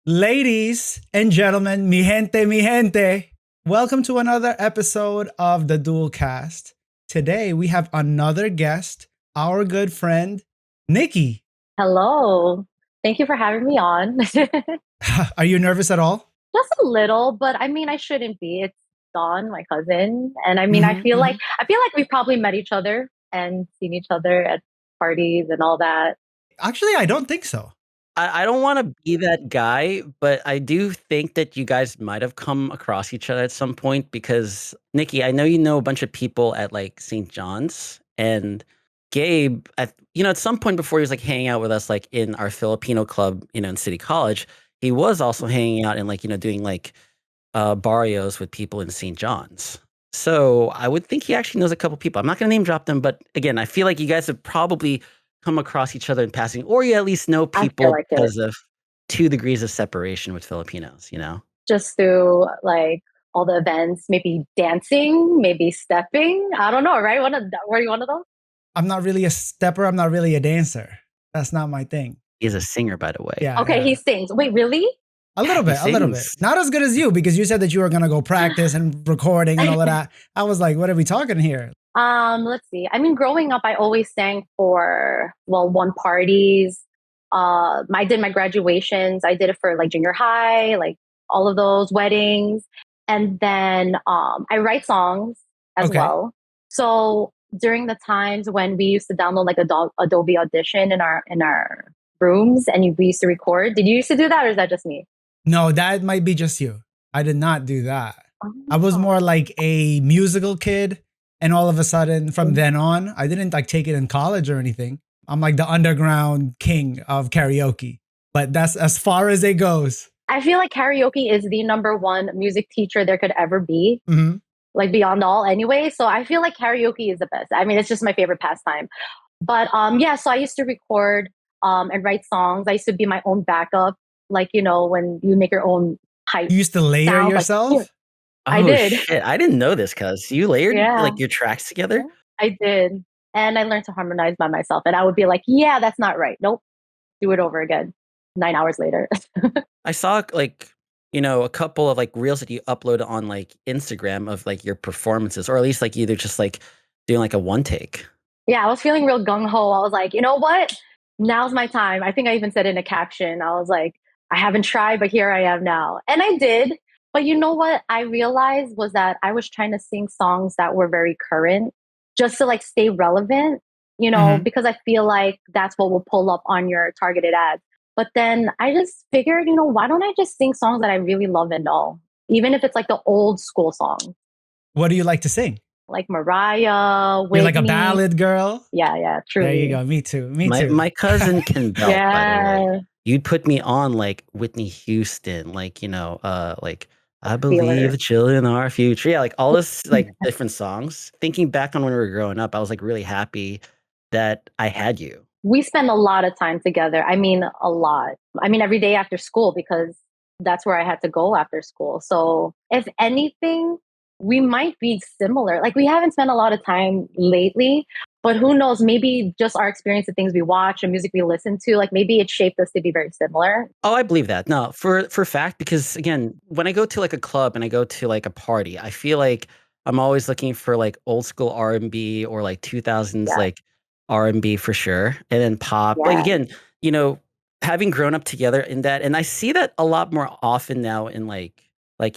Ladies and gentlemen, mi gente, welcome to another episode of the Dual Cast. Today we have another guest, our good friend, Nikki. Hello. Thank you for having me on. Just Are you nervous at all? a little, but I mean I shouldn't be. It's Dawn, my cousin. And I mean I hmm feel like hmm I feel like we probably met each other and seen each other at parties and all that. Actually, I don't think so. I don't want to be that guy, but I do think that you guys might have come across each other at some point because Nikki, I know you know a bunch of people at like St. John's and Gabe at some point before he was like hanging out with us like in our Filipino club, in City College, he was also hanging out and like, doing like barrios with people in St. John's. So I would think he actually knows a couple people. I'm not going to name drop them, but again, I feel like you guys have probably come across each other in passing, or you at least know I feel people like it. because of 2 degrees of separation with Filipinos. Just through like all the events, maybe dancing, maybe stepping. I don't know, right? Were you one of those? I'm not really a stepper. I'm not really a dancer. That's not my thing. He's a singer, by the way. Yeah, Okay, he yeah. sings. Wait, really? A Yeah, little he bit, a little bit. sings. Not as good as you because you said that you were going to go practice and recording and all of that. I was like, what are we talking here? Let's see. I mean, growing up, I always sang for, one parties. I did my graduations. I did it for like junior high, like all of those weddings. And then I write songs as Okay. well. So during the times when we used to download like Adobe Audition in our rooms and we used to record, did you used to do that or is that just me? No, that might be just you. I did not do that. I was Oh. more like a musical kid. And all of a sudden, from then on, I didn't like take it in college or anything. I'm like the underground king of karaoke. But that's as far as it goes. I feel like karaoke is the number one music teacher there could ever be. hmm Like beyond all anyway. So I feel like karaoke is the best. I mean, it's just my favorite pastime. But yeah, so I used to record and write songs. I used to be my own backup, like when you make your own hype You used to layer sound, like yeah, yourself? I Oh did. shit! I didn't know this, cuz you layered Yeah, like your tracks together. I did. And I learned to harmonize by myself. And I would be like, yeah, that's not right. Nope. Do it over again. 9 hours later. I saw like a couple of like reels that you upload on like Instagram of like your performances, or at least like either just like doing like a one take. Yeah, I was feeling real gung ho. I was like, you know what? Now's my time. I think I even said in a caption, I was like, I haven't tried, but here I am now. And I did. But you know what I realized was that I was trying to sing songs that were very current just to like stay relevant, hmm because I feel like that's what will pull up on your targeted ads. But then I just figured, why don't I just sing songs that I really love and know, even if it's like the old school songs, What do you like to sing? like Mariah, You're like a Whitney. ballad girl? Yeah, There you truly. go. Me too. Me My too. my cousin can belt, by the way. Yeah, You'd put me on like Whitney Houston, like like I feel believe her. the children are our future. Yeah, like all this like different songs. Thinking back on when we were growing up, I was like really happy that I had you. We spend a lot of time together. I mean, a lot. I mean, every day after school because that's where I had to go after school. So, if anything, we might be similar. Like, we haven't spent a lot of time lately, but who knows? Maybe just our experience, the things we watch, the music we listen to, like maybe it shaped us to be very similar. Oh, I believe that. No, for fact, because again, when I go to like a club and I go to like a party, I feel like I'm always looking for like old school R&B or like 2000s Yeah, like R&B for sure, and then pop. Like yeah, again, you know, having grown up together in that, and I see that a lot more often now in like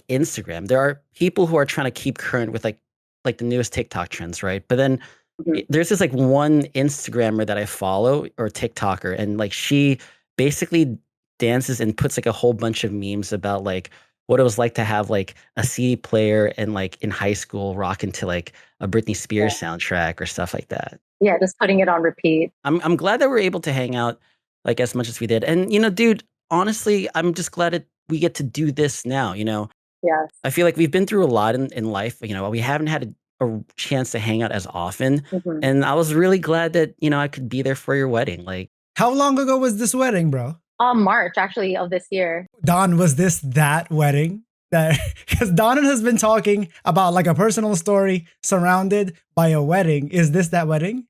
Instagram. There are people who are trying to keep current with like the newest TikTok trends, right? But then mhm, there's this like one Instagrammer that I follow or TikToker, and like she basically dances and puts like a whole bunch of memes about like what it was like to have like a CD player and like in high school rocking to like a Britney yeah, Spears soundtrack or stuff like that. yeah. Just putting it on repeat. I'm glad that we're able to hang out like as much as we did. And dude, honestly, I'm just glad that we get to do this now. Yes. I feel like we've been through a lot in life. We haven't had a chance to hang out as often. hmm And I was really glad that, I could be there for your wedding. Like, How long ago was this wedding, bro? March actually of this year. Don, was this that wedding? That because Don has been talking about like a personal story surrounded by a wedding. Is this that wedding?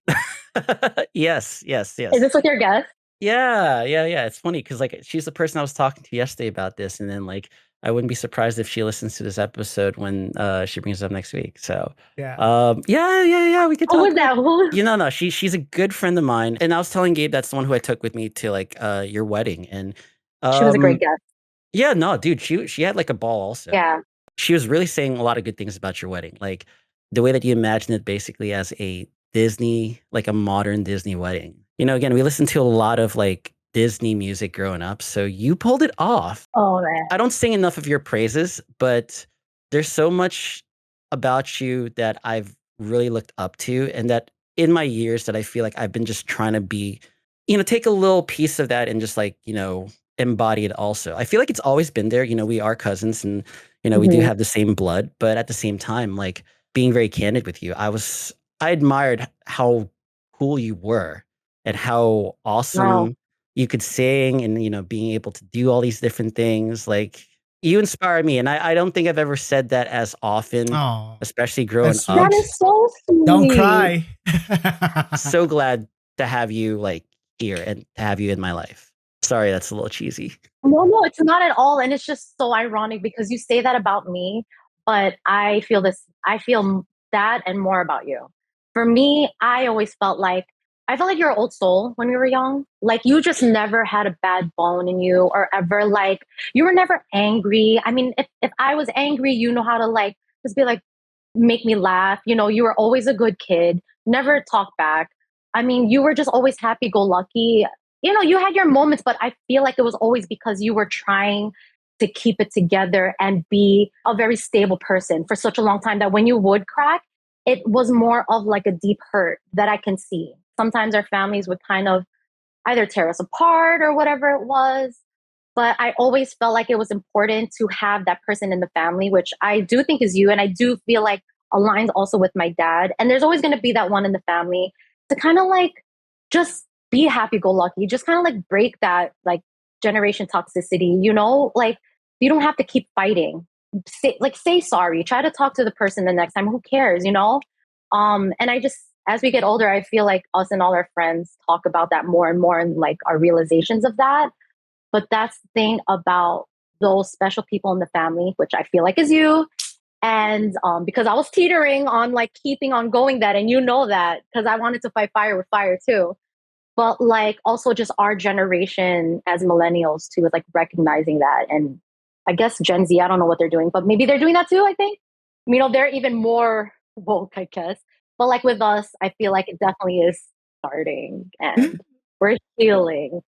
yes, yes, Is yes. this with your guest? Yeah, yeah, yeah. It's funny because like she's the person I was talking to yesterday about this, and then like I wouldn't be surprised if she listens to this episode when she brings it up next week. So Yeah. yeah, yeah, yeah, we could Who talk was about that? Who? you know, no, she's a good friend of mine. And I was telling Gabe that's the one who I took with me to like your wedding. And She was a great um guest. yeah, no, dude, she had like a ball also. Yeah. She was really saying a lot of good things about your wedding. Like the way that you imagine it basically as a Disney, like a modern Disney wedding. You know, again, we listened to a lot of like Disney music growing up, so you pulled it off. Oh man. I don't sing enough of your praises, but there's so much about you that I've really looked up to, and that in my years that I feel like I've been just trying to be, take a little piece of that and just like, embody it also. I feel like it's always been there. We are cousins and, we do Hmm. have the same blood, but at the same time, like being very candid with you, I admired how cool you were and how Wow. awesome you could sing and, being able to do all these different things. Like you inspire me. And I don't think I've ever said that as often, Oh, especially that's growing That up. sweet. is so Don't sweet. cry. So glad to have you like here and to have you in my life. Sorry, that's a little cheesy. No, no, it's not at all. And it's just so ironic because you say that about me, but I feel this, I feel that and more about you. For me, I felt like you're an old soul when we were young. Like you just never had a bad bone in you or ever like, you were never angry. I mean, if I was angry, you know how to like, just be like, make me laugh. You were always a good kid, never talk back. I mean, you were just always happy go lucky. You had your moments, but I feel like it was always because you were trying to keep it together and be a very stable person for such a long time that when you would crack, it was more of like a deep hurt that I can see. Sometimes our families would kind of either tear us apart or whatever it was. But I always felt like it was important to have that person in the family, which I do think is you. And I do feel like aligns also with my dad. And there's always going to be that one in the family to kind of like just be happy go lucky, just kind of like break that like generation toxicity, like you don't have to keep fighting. Say sorry, try to talk to the person the next time. Who cares? And I just, as we get older, I feel like us and all our friends talk about that more and more and like our realizations of that. But that's the thing about those special people in the family, which I feel like is you. And because I was teetering on like keeping on going that, and you know that because I wanted to fight fire with fire too. But like also just our generation as millennials too, is like recognizing that. And I guess Gen Z, I don't know what they're doing, but maybe they're doing that too, I think. They're even more woke, I guess. But like with us, I feel like it definitely is starting and we're healing.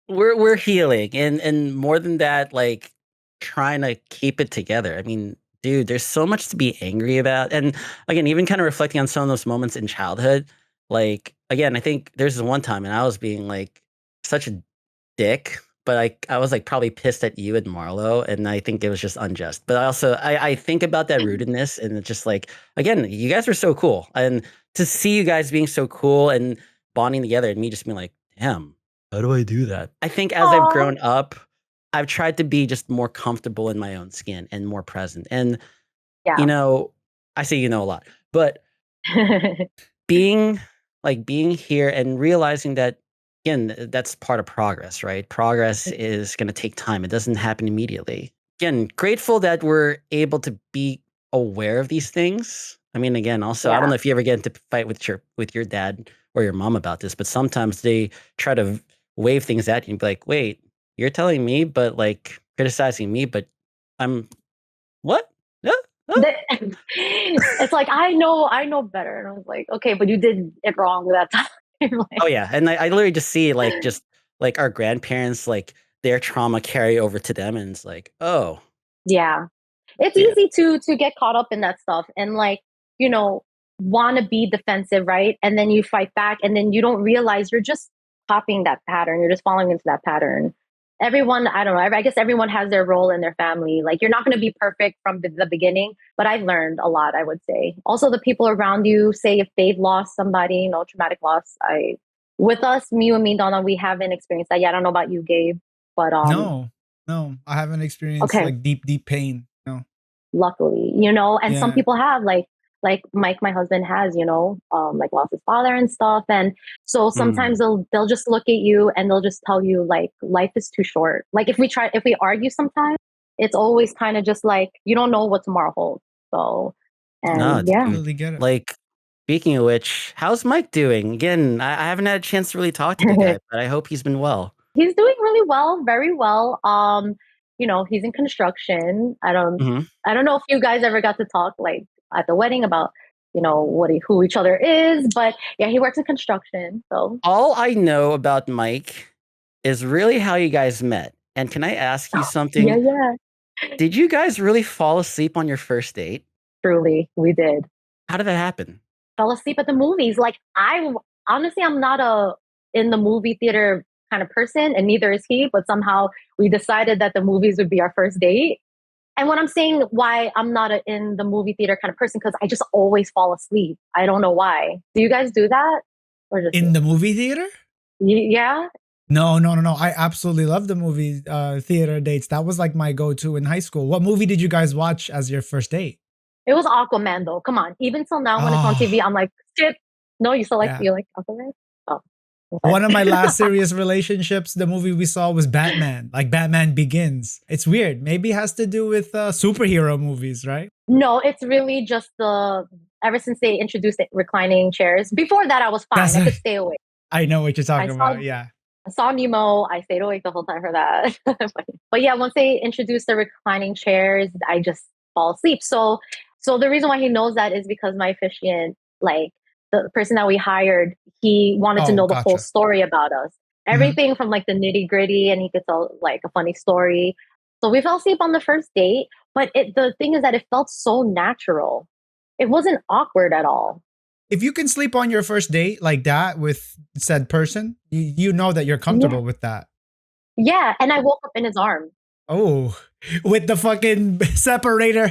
We're healing and more than that, like trying to keep it together. I mean, dude, there's so much to be angry about. And again, even kind of reflecting on some of those moments in childhood. Like, again, I think there's this one time and I was being like such a dick, but I was like probably pissed at you and Marlo, and I think it was just unjust. But I think about that rootedness, and it's just like again, you guys were so cool, and to see you guys being so cool and bonding together, and me just being like, damn, how do I do that? I think as I've Aw. grown up, I've tried to be just more comfortable in my own skin and more present. And you Yeah. know, I say a lot, but being being here and realizing that again that's part of progress, right? Progress is going to take time. It doesn't happen immediately. Again, grateful that we're able to be aware of these things. I mean, again, also I don't Yeah. know if you ever get into fight with your dad or your mom about this, but sometimes they try to wave things at you and be like, wait, you're telling me but like criticizing me, but I'm what? Yeah, huh? It's like I know better, and I was like, okay, but you did it wrong that time. Oh, Like, yeah, and I literally just see, like, just, like, our grandparents, like, their trauma carry over to them, and it's like, "Oh, yeah, it's yeah." easy to get caught up in that stuff and like you know want to be defensive, right? And then you fight back, and then you don't realize you're just copying that pattern. You're just falling into that pattern. Everyone, I don't know. I guess everyone has their role in their family. Like you're not going to be perfect from the beginning, but I've learned a lot. I would say. Also, the people around you. Say if they've lost somebody, traumatic loss. With us, you and me, Donna, we haven't experienced that yet. I don't know about you, Gabe, but No, no, I haven't experienced okay, like deep, deep pain. No. luckily, and some Yeah. people have like like Mike, my husband, has, like lost his father and stuff. And so sometimes Mm. they'll just look at you and they'll just tell you like life is too short. Like if we argue sometimes, it's always kind of just like you don't know what tomorrow holds. So No, and yeah. dude. Totally get it. Like, speaking of which, how's Mike doing? Again, I haven't had a chance to really talk to the guy, but I hope he's been well. He's doing really well, very well. He's in construction. hmm I don't know if you guys ever got to talk like at the wedding about, who each other is, but yeah, he works in construction. So All I know about Mike is really how you guys met. And can I ask you yeah, something? yeah. Did you guys really fall asleep on your first date? Truly, we did. How did that happen? Fell asleep at the movies. Like I'm not a in the movie theater kind of person, and neither is he, but somehow we decided that the movies would be our first date. And when I'm saying why I'm not in the movie theater kind of person, because I just always fall asleep. I don't know why. Do you guys do that? Or just In the movie theater? yeah? No, no, no, no. I absolutely love the movie theater dates. That was like my go-to in high school. What movie did you guys watch as your first date? It was Aquaman though. Come on. Even till now when it's on TV, Oh, I'm like, skip. No, yeah. you like Aquaman? Oh. One of my last Okay. serious relationships, the movie we saw was Batman, like Batman Begins. It's weird. Maybe it has to do with superhero movies, right? No, it's really just ever since they introduced the reclining chairs. Before that I was fine. That's I could stay awake. I know what you're I talking saw about. Yeah. I saw Nemo. I stayed awake the whole time for that. But yeah, once they introduced the reclining chairs, I just fall asleep. So the reason why he knows that is because my officiant, like the person that we hired, he wanted to Oh, know the whole gotcha. story about us. Mhm. Everything from like the nitty gritty, and he could tell like a funny story. So we fell asleep on the first date, but the thing is that it felt so natural. It wasn't awkward at all. If you can sleep on your first date like that with said person, you know that you're Yeah. comfortable with that. Yeah. And I woke up in his arms. Oh, with the fucking separator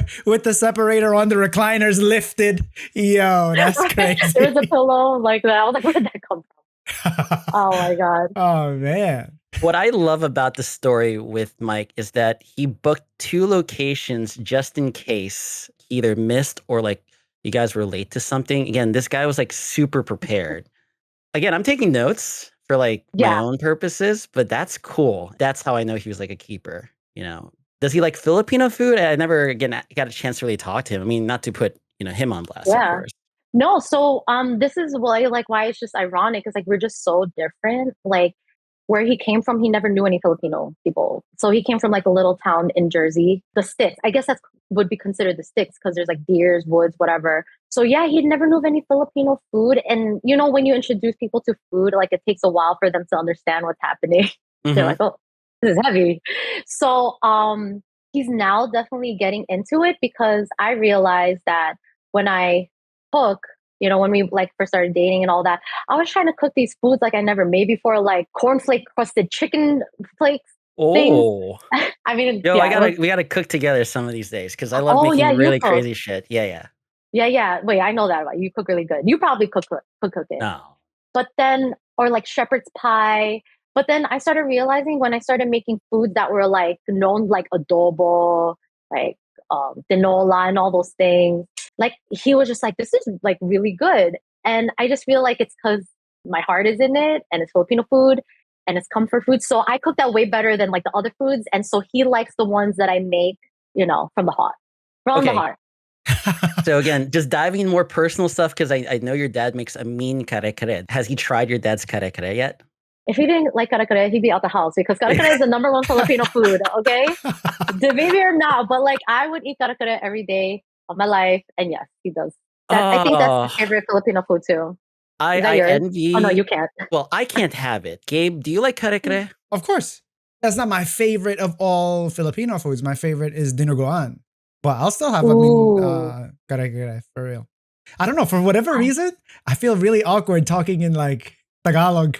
on the recliners lifted. Yo, that's There was a crazy. pillow like that. I was like, where did that come from? Oh my God. Oh man. What I love about the story with Mike is that he booked 2 locations just in case he either missed or like you guys were late to something. Again, this guy was like super prepared. Again, I'm taking notes for like my Yeah. own purposes, but that's cool. That's how I know he was like a keeper, you know. Does he like Filipino food? I never again got a chance to really talk to him. I mean, not to put, him on blast, of Yeah. course. No, so this is why it's just ironic because like we're just so different. Like where he came from, he never knew any Filipino people. So he came from like a little town in Jersey, the sticks. I guess that's would be considered the sticks because there's like deers, woods, whatever. So yeah, he never knew of any Filipino food. And when you introduce people to food, like it takes a while for them to understand what's happening. They're hmm like, oh, this is heavy. So he's now definitely getting into it because I realized that when I cook, when we like first started dating and all that, I was trying to cook these foods like I never made before, like cornflake crusted chicken flakes things. Oh. I mean, Yo, yeah, it was. we gotta cook together some of these days because I love Oh yeah, making you really cook. crazy shit. Yeah, yeah. Yeah, yeah. Wait, I know that about you. You cook really good. You probably cook it. No. But then, or like shepherd's pie. But then I started realizing when I started making foods that were like known like adobo, like tinola and all those things, like he was just like, this is like really good. And I just feel like it's because my heart is in it and it's Filipino food and it's comfort food. So I cook that way better than like the other foods. And so he likes the ones that I make, from the heart. From the Okay. heart. So again, just diving in more personal stuff because I know your dad makes a mean kare kare. Has he tried your dad's kare kare yet? If he didn't like kare kare, he'd be out the house because kare kare is the number one Filipino food. Okay, maybe or not, but like I would eat kare kare every day of my life, and yes, he does. I think that's Oh, his favorite Filipino food too. Is that I yours? Oh no, envy. you can't. Well, I can't have it. Gabe, do you like kare kare? Of course. That's not my favorite of all Filipino foods. My favorite is dinuguan. But I'll still have, Ooh, kare for real. I don't know, for whatever I, reason, I feel really awkward talking in like Tagalog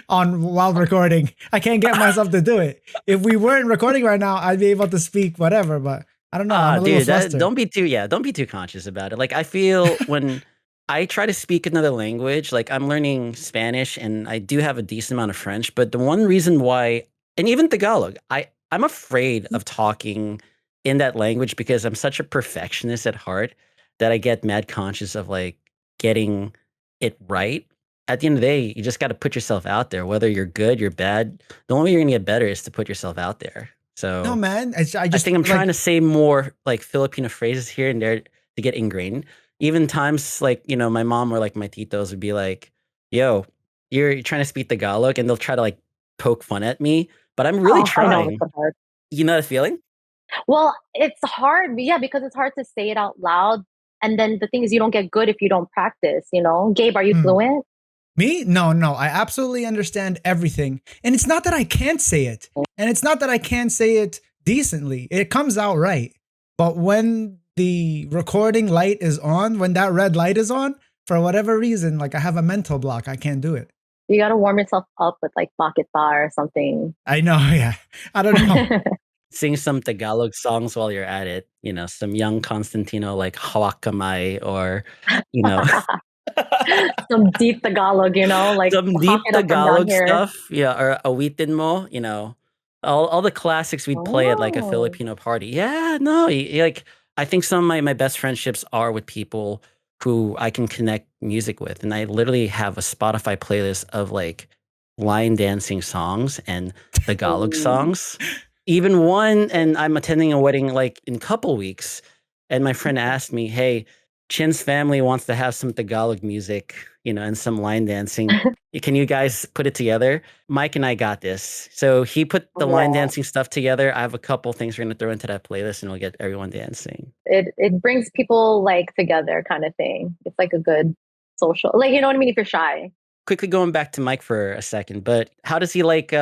on while recording. I can't get myself to do it. If we weren't recording right now, I'd be able to speak whatever, but I don't know. I'm a little Dude, flustered. don't be too conscious about it. Like I feel when I try to speak another language, like I'm learning Spanish and I do have a decent amount of French, but the one reason why, and even Tagalog, I'm afraid of talking in that language because I'm such a perfectionist at heart that I get mad conscious of like getting it right. At the end of the day, you just got to put yourself out there, whether you're good, you're bad. The only way you're gonna get better is to put yourself out there. No, So man. I I just think I'm trying like, to say more like Filipino phrases here and there to get ingrained. Even times like, my mom or like my titos would be like, yo, you're trying to speak Tagalog, and they'll try to like poke fun at me, but I'm really Oh, I know it's trying. so hard. You know that feeling? Well, it's hard, yeah, because it's hard to say it out loud. And then the thing is, you don't get good if you don't practice, you know? Gabe, are you hmm. fluent? Me? No, no. I absolutely understand everything. And it's not that I can't say it. And it's not that I can't say it decently. It comes out right. But when the recording light is on, when that red light is on, for whatever reason, like I have a mental block, I can't do it. You got to warm yourself up with like Bakit Bar or something. I know, yeah. I don't know. Sing some Tagalog songs while you're at it. Some young Constantino like Hawak Kamay, or, you know, Some deep Tagalog, like some hawk deep it up from down Tagalog here. stuff. Yeah, or Awitin Mo, all the classics we'd play at like a Oh, Filipino party. Yeah, no, like I think some of my best friendships are with people who I can connect music with. And I literally have a Spotify playlist of like line dancing songs and Tagalog oh. songs. Even one, and I'm attending a wedding like in a couple weeks, and my friend asked me, "Hey, Chin's family wants to have some Tagalog music, and some line dancing. Can you guys put it together?" Mike and I got this. So he put the line Yeah. dancing stuff together. I have a couple things we're gonna throw into that playlist, and we'll get everyone dancing. It brings people like together kind of thing. It's like a good social, like, you know what I mean? If you're shy. Quickly going back to Mike for a second, but how does he like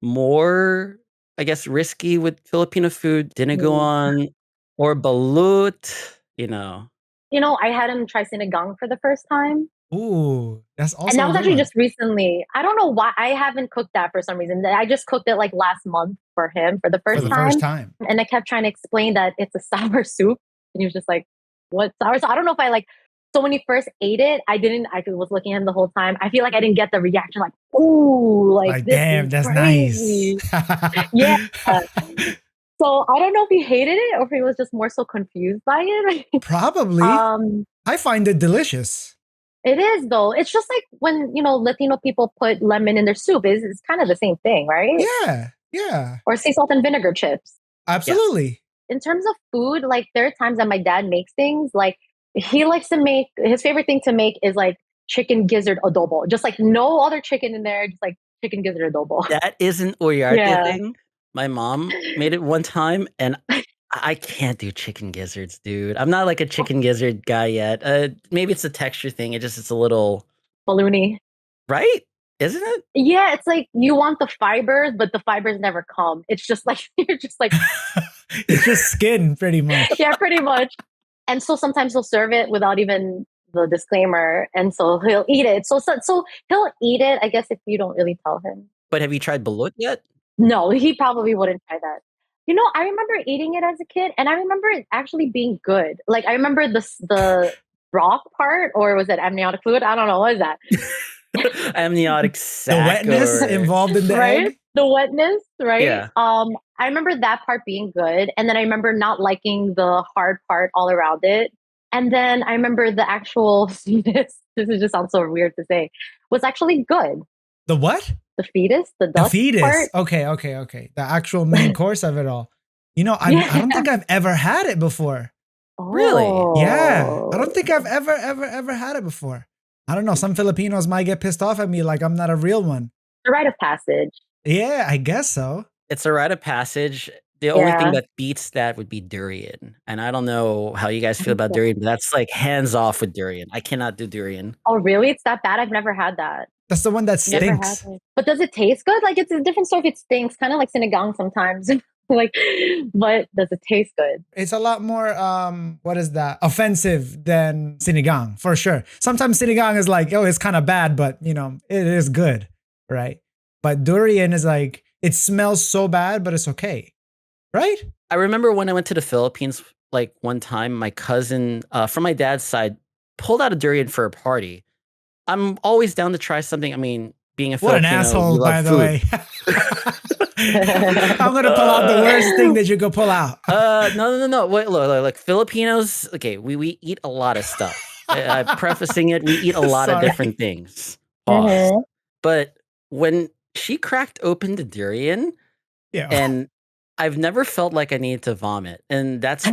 more, I guess, risky with Filipino food? Mm. Dinuguan or balut, you know. I had him try sinigang for the first time. Ooh, that's And that also a was good actually one. just recently. I don't know why I haven't cooked that for some reason. I just cooked it like last month for him for the For first the time. first time. And I kept trying to explain that it's a sour soup. And he was just like, what sour? So I don't know if I like, so when he first ate it, I was looking at him the whole time. I feel like I didn't get the reaction like, ooh, like Like, this damn, is that's nice. crazy. Yeah. So I don't know if he hated it or if he was just more so confused by it. Probably. um, I find it delicious. it is though. It's just like when Latino people put lemon in their soup. It's kind of the same thing, right? Yeah, yeah, Or sea salt and vinegar chips. Yeah. absolutely. In terms of food, like there are times that my dad makes things like he likes to make his favorite thing to make is like chicken gizzard adobo. Just like no other chicken in there, just like chicken gizzard adobo. That is an Oyarte Yeah. thing. My mom made it one time, and I can't do chicken gizzards, dude. I'm not like a chicken gizzard guy yet. Maybe it's a texture thing. It's a little, Balloony. right? Isn't it? Yeah, it's like you want the fibers, but the fibers never come. It's just like you're just like, It's just skin, pretty much. yeah, pretty much. And so sometimes he'll serve it without even the disclaimer, and so he'll eat it. So he'll eat it, I guess, if you don't really tell him. But have you tried balut yet? No, he probably wouldn't try that. I remember eating it as a kid, and I remember it actually being good. Like I remember the broth part, or was it amniotic fluid? I don't know. What is that? Amniotic The sac, wetness or involved in the Right? egg. The wetness, right? yeah. I remember that part being good, and then I remember not liking the hard part all around it. And then I remember the actual fetus. This is just sounds so weird to say. Was actually good. The what? The fetus, the The duck fetus. part. Okay, okay, okay. The actual main course of it all. I Yeah. don't think I've ever had it before. Really? Yeah, I Oh, don't think I've ever had it before. I don't know. Some Filipinos might get pissed off at me like I'm not a real one. the rite of passage. Yeah, I guess so. It's a rite of passage. The only thing Yeah. that beats that would be durian. And I don't know how you guys feel about durian, but that's like hands off with durian. I cannot do durian. Oh, really? It's that bad? I've never had that. That's the one that Never had stinks. it. But does it taste good? Like it's a different story if it stinks, kind of like sinigang sometimes. Like, but does it taste good? It's a lot more what is that? Offensive than sinigang, for sure. Sometimes sinigang is like, oh, it's kind of bad, but it is good, right? But durian is like, it smells so bad, but it's okay. Right? I remember when I went to the Philippines, like one time, my cousin from my dad's side pulled out a durian for a party. I'm always down to try something. I mean, being a What an Filipino, we asshole, love by the food. way. I'm gonna pull out the worst thing that you could pull out. No. Wait, look, Filipinos. Okay, we eat a lot of stuff. I'm prefacing it. We eat a lot of Sorry. different things. Pause. Mhm. But when she cracked open the durian, Yeah. and I've never felt like I needed to vomit, and that's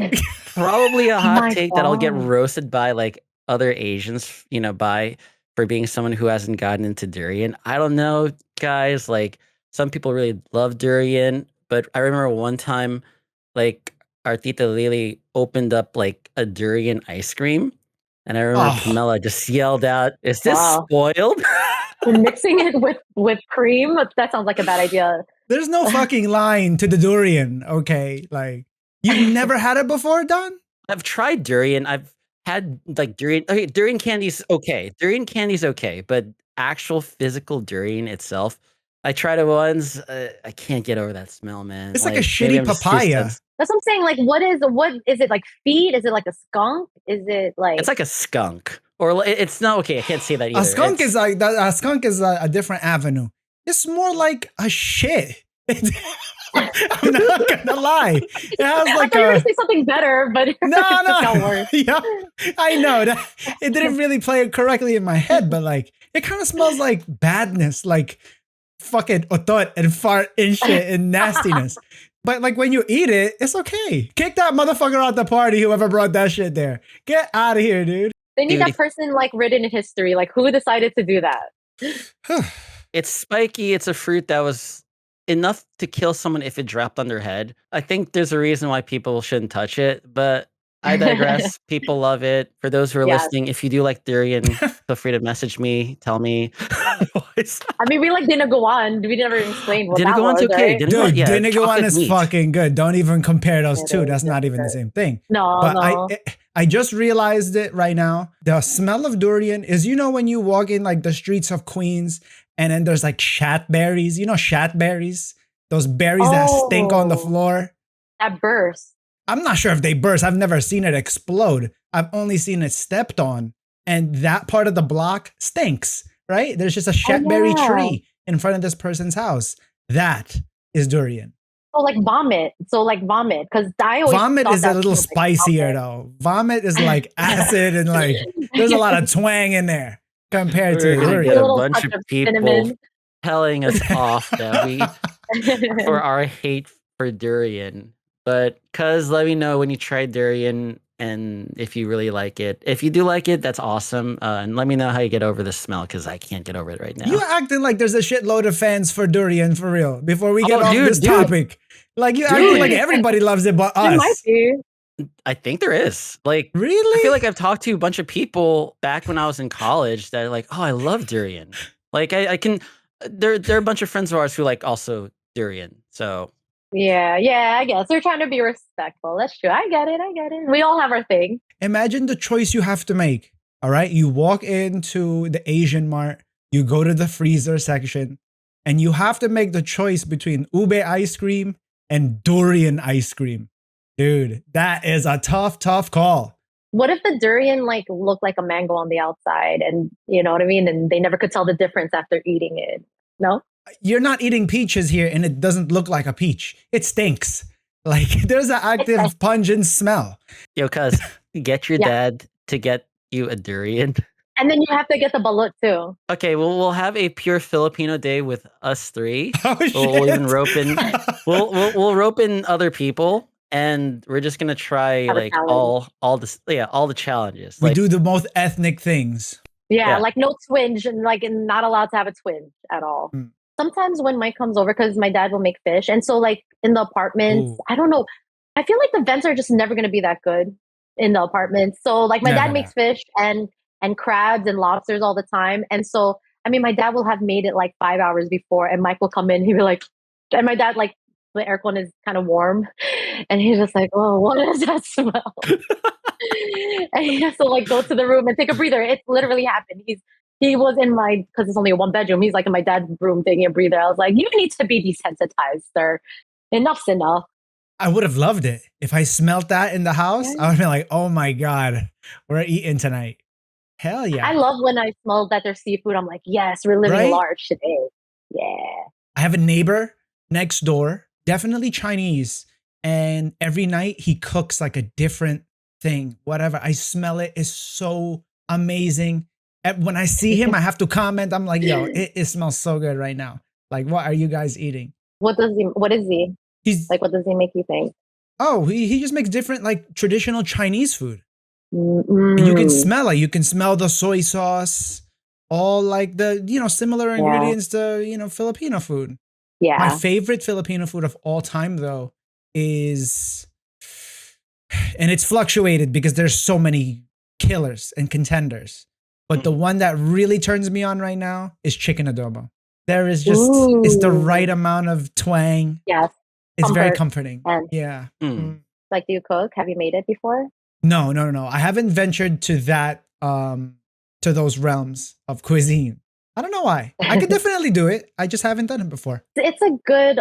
probably a Oh hot my take that I'll get God. roasted by like other Asians, by for being someone who hasn't gotten into durian. I don't know, guys. Like some people really love durian, but I remember one time, like our tita Lily opened up like a durian ice cream, and I remember Oh, Pamela just yelled out, "Is this Wow. spoiled?" You're mixing it with cream? That sounds like a bad idea. there's no fucking line to the durian. Okay, like you've never had it before, Don? I've tried durian. I've had like durian. Okay, durian candy's okay. Durian candy's okay, but actual physical durian itself, I tried it once. I can't get over that smell, man. It's like a Like maybe shitty I'm just too papaya. sensitive. That's what I'm saying. Like, what is it like? Feed? Is it like a skunk? Is it like? It's like a skunk, or it's not okay. I can't say that either. A skunk It's is like that. A skunk is a different avenue. It's more like a shit. I'm not gonna lie. It has I like thought you were a gonna say something better, but no, it just got no. worse. Yeah, I know that it didn't really play it correctly in my head, but like it kind of smells like badness, like fucking otot and fart and shit and nastiness. But like when you eat it, it's okay. Kick that motherfucker out the party, whoever brought that shit there. Get out of here, dude. They need dude. that person like written in history. Like, who decided to do that? It's spiky. It's a fruit that was enough to kill someone if it dropped on their head. I think there's a reason why people shouldn't touch it, but I digress. People love it. For those who are Yes. listening, if you do like durian, feel free to message me. Tell me. I mean, we like didn't go on. We never explained what that Dinaguan's was, okay. right? Dinaguan, Dude, yeah, Dinigawan chocolate is meat. fucking good. Don't even compare those It two. is, That's not it's even the good. same thing. No, But no. I just realized it right now. The smell of durian is, when you walk in like the streets of Queens and then there's like shat berries. You know shat berries? Those berries that stink on the Oh, floor. that burst. I'm not sure if they burst. I've never seen it explode. I've only seen it stepped on. And that part of the block stinks, right? There's just a Oh shatberry yeah. tree in front of this person's house. That is durian. So like vomit. Because I always Vomit thought is a that little smelled like spicier vomit. though. Vomit is like acid and like there's a lot of twang in there compared to We're gonna A get a durian. little bunch touch of of people cinnamon. telling us off that for our hate for durian. But cuz let me know when you try durian and if you really like it. If you do like it, that's awesome. And let me know how you get over the smell because I can't get over it right You now. acting like there's a shitload of fans for durian for real. Before we get Oh, off this dude, topic, like you acting like dude. everybody loves it but There might us. be. I think there is. Like, I feel Really? like I've talked to a bunch of people back when I was in college that are like, oh, I love durian. Like, I can. There are a bunch of friends of ours who like also durian. So Yeah, I guess. They're trying to be respectful. That's true. I get it. We all have our thing. Imagine the choice you have to make. All right. You walk into the Asian mart, you go to the freezer section, and you have to make the choice between ube ice cream and durian ice cream. Dude, that is a tough, tough call. What if the durian like looked like a mango on the outside and you know what I mean? And they never could tell the difference after eating it. No? You're not eating peaches here and it doesn't look like a peach. It stinks. Like there's an It's active pungent smell. yo, cuz get your Yeah. dad to get you a durian. And then you have to get the balut too. Okay, well, we'll have a pure Filipino day with us three. Oh We'll even shit. rope in. We'll rope in other people, and we're just gonna try Have a like challenge. all the challenges. We Like, do the most ethnic things. Yeah, yeah. like no twinge and like not allowed to have a twinge at all. Mm. Sometimes when Mike comes over, because my dad will make fish, and so like in the apartments, Ooh. I don't know. I feel like the vents are just never gonna be that good in the apartments. So like my dad Never. makes fish and crabs and lobsters all the time, and so I mean my dad will have made it like 5 hours before, and Mike will come in. He'll be like, and my dad like the aircon is kind of warm, and he's just like, oh, what does that smell? And he has to like go to the room and take a breather. It literally happened. He was in my because it's only a one bedroom. He's like in my dad's room taking a breather. I was like, you need to be desensitized, sir. Enough's enough. I would have loved it. If I smelt that in the house, Yeah. I would have been like, oh my God, we're eating tonight. Hell yeah. I love when I smell that there's seafood. I'm like, yes, we're living Right? large today. Yeah. I have a neighbor next door, definitely Chinese. And every night he cooks like a different thing, whatever. I smell it. It's so amazing. And when I see him, I have to comment. I'm like, yo, it smells so good right now. Like, what are you guys eating? What is he? He's Like, what does he make you think? he just makes different like traditional Chinese food. Mm-mm. And you can smell it. You can smell the soy sauce, all like the, similar ingredients to, Filipino food. Yeah. My favorite Filipino food of all time, though, is, and it's fluctuated because there's so many killers and contenders. But the one that really turns me on right now is chicken adobo. There is just, it's the right amount of twang. Yes. It's very comforting. And yeah. like, do you cook? Have you made it before? No. I haven't ventured to that, to those realms of cuisine. I don't know why. I could definitely do it. I just haven't done it before. It's a good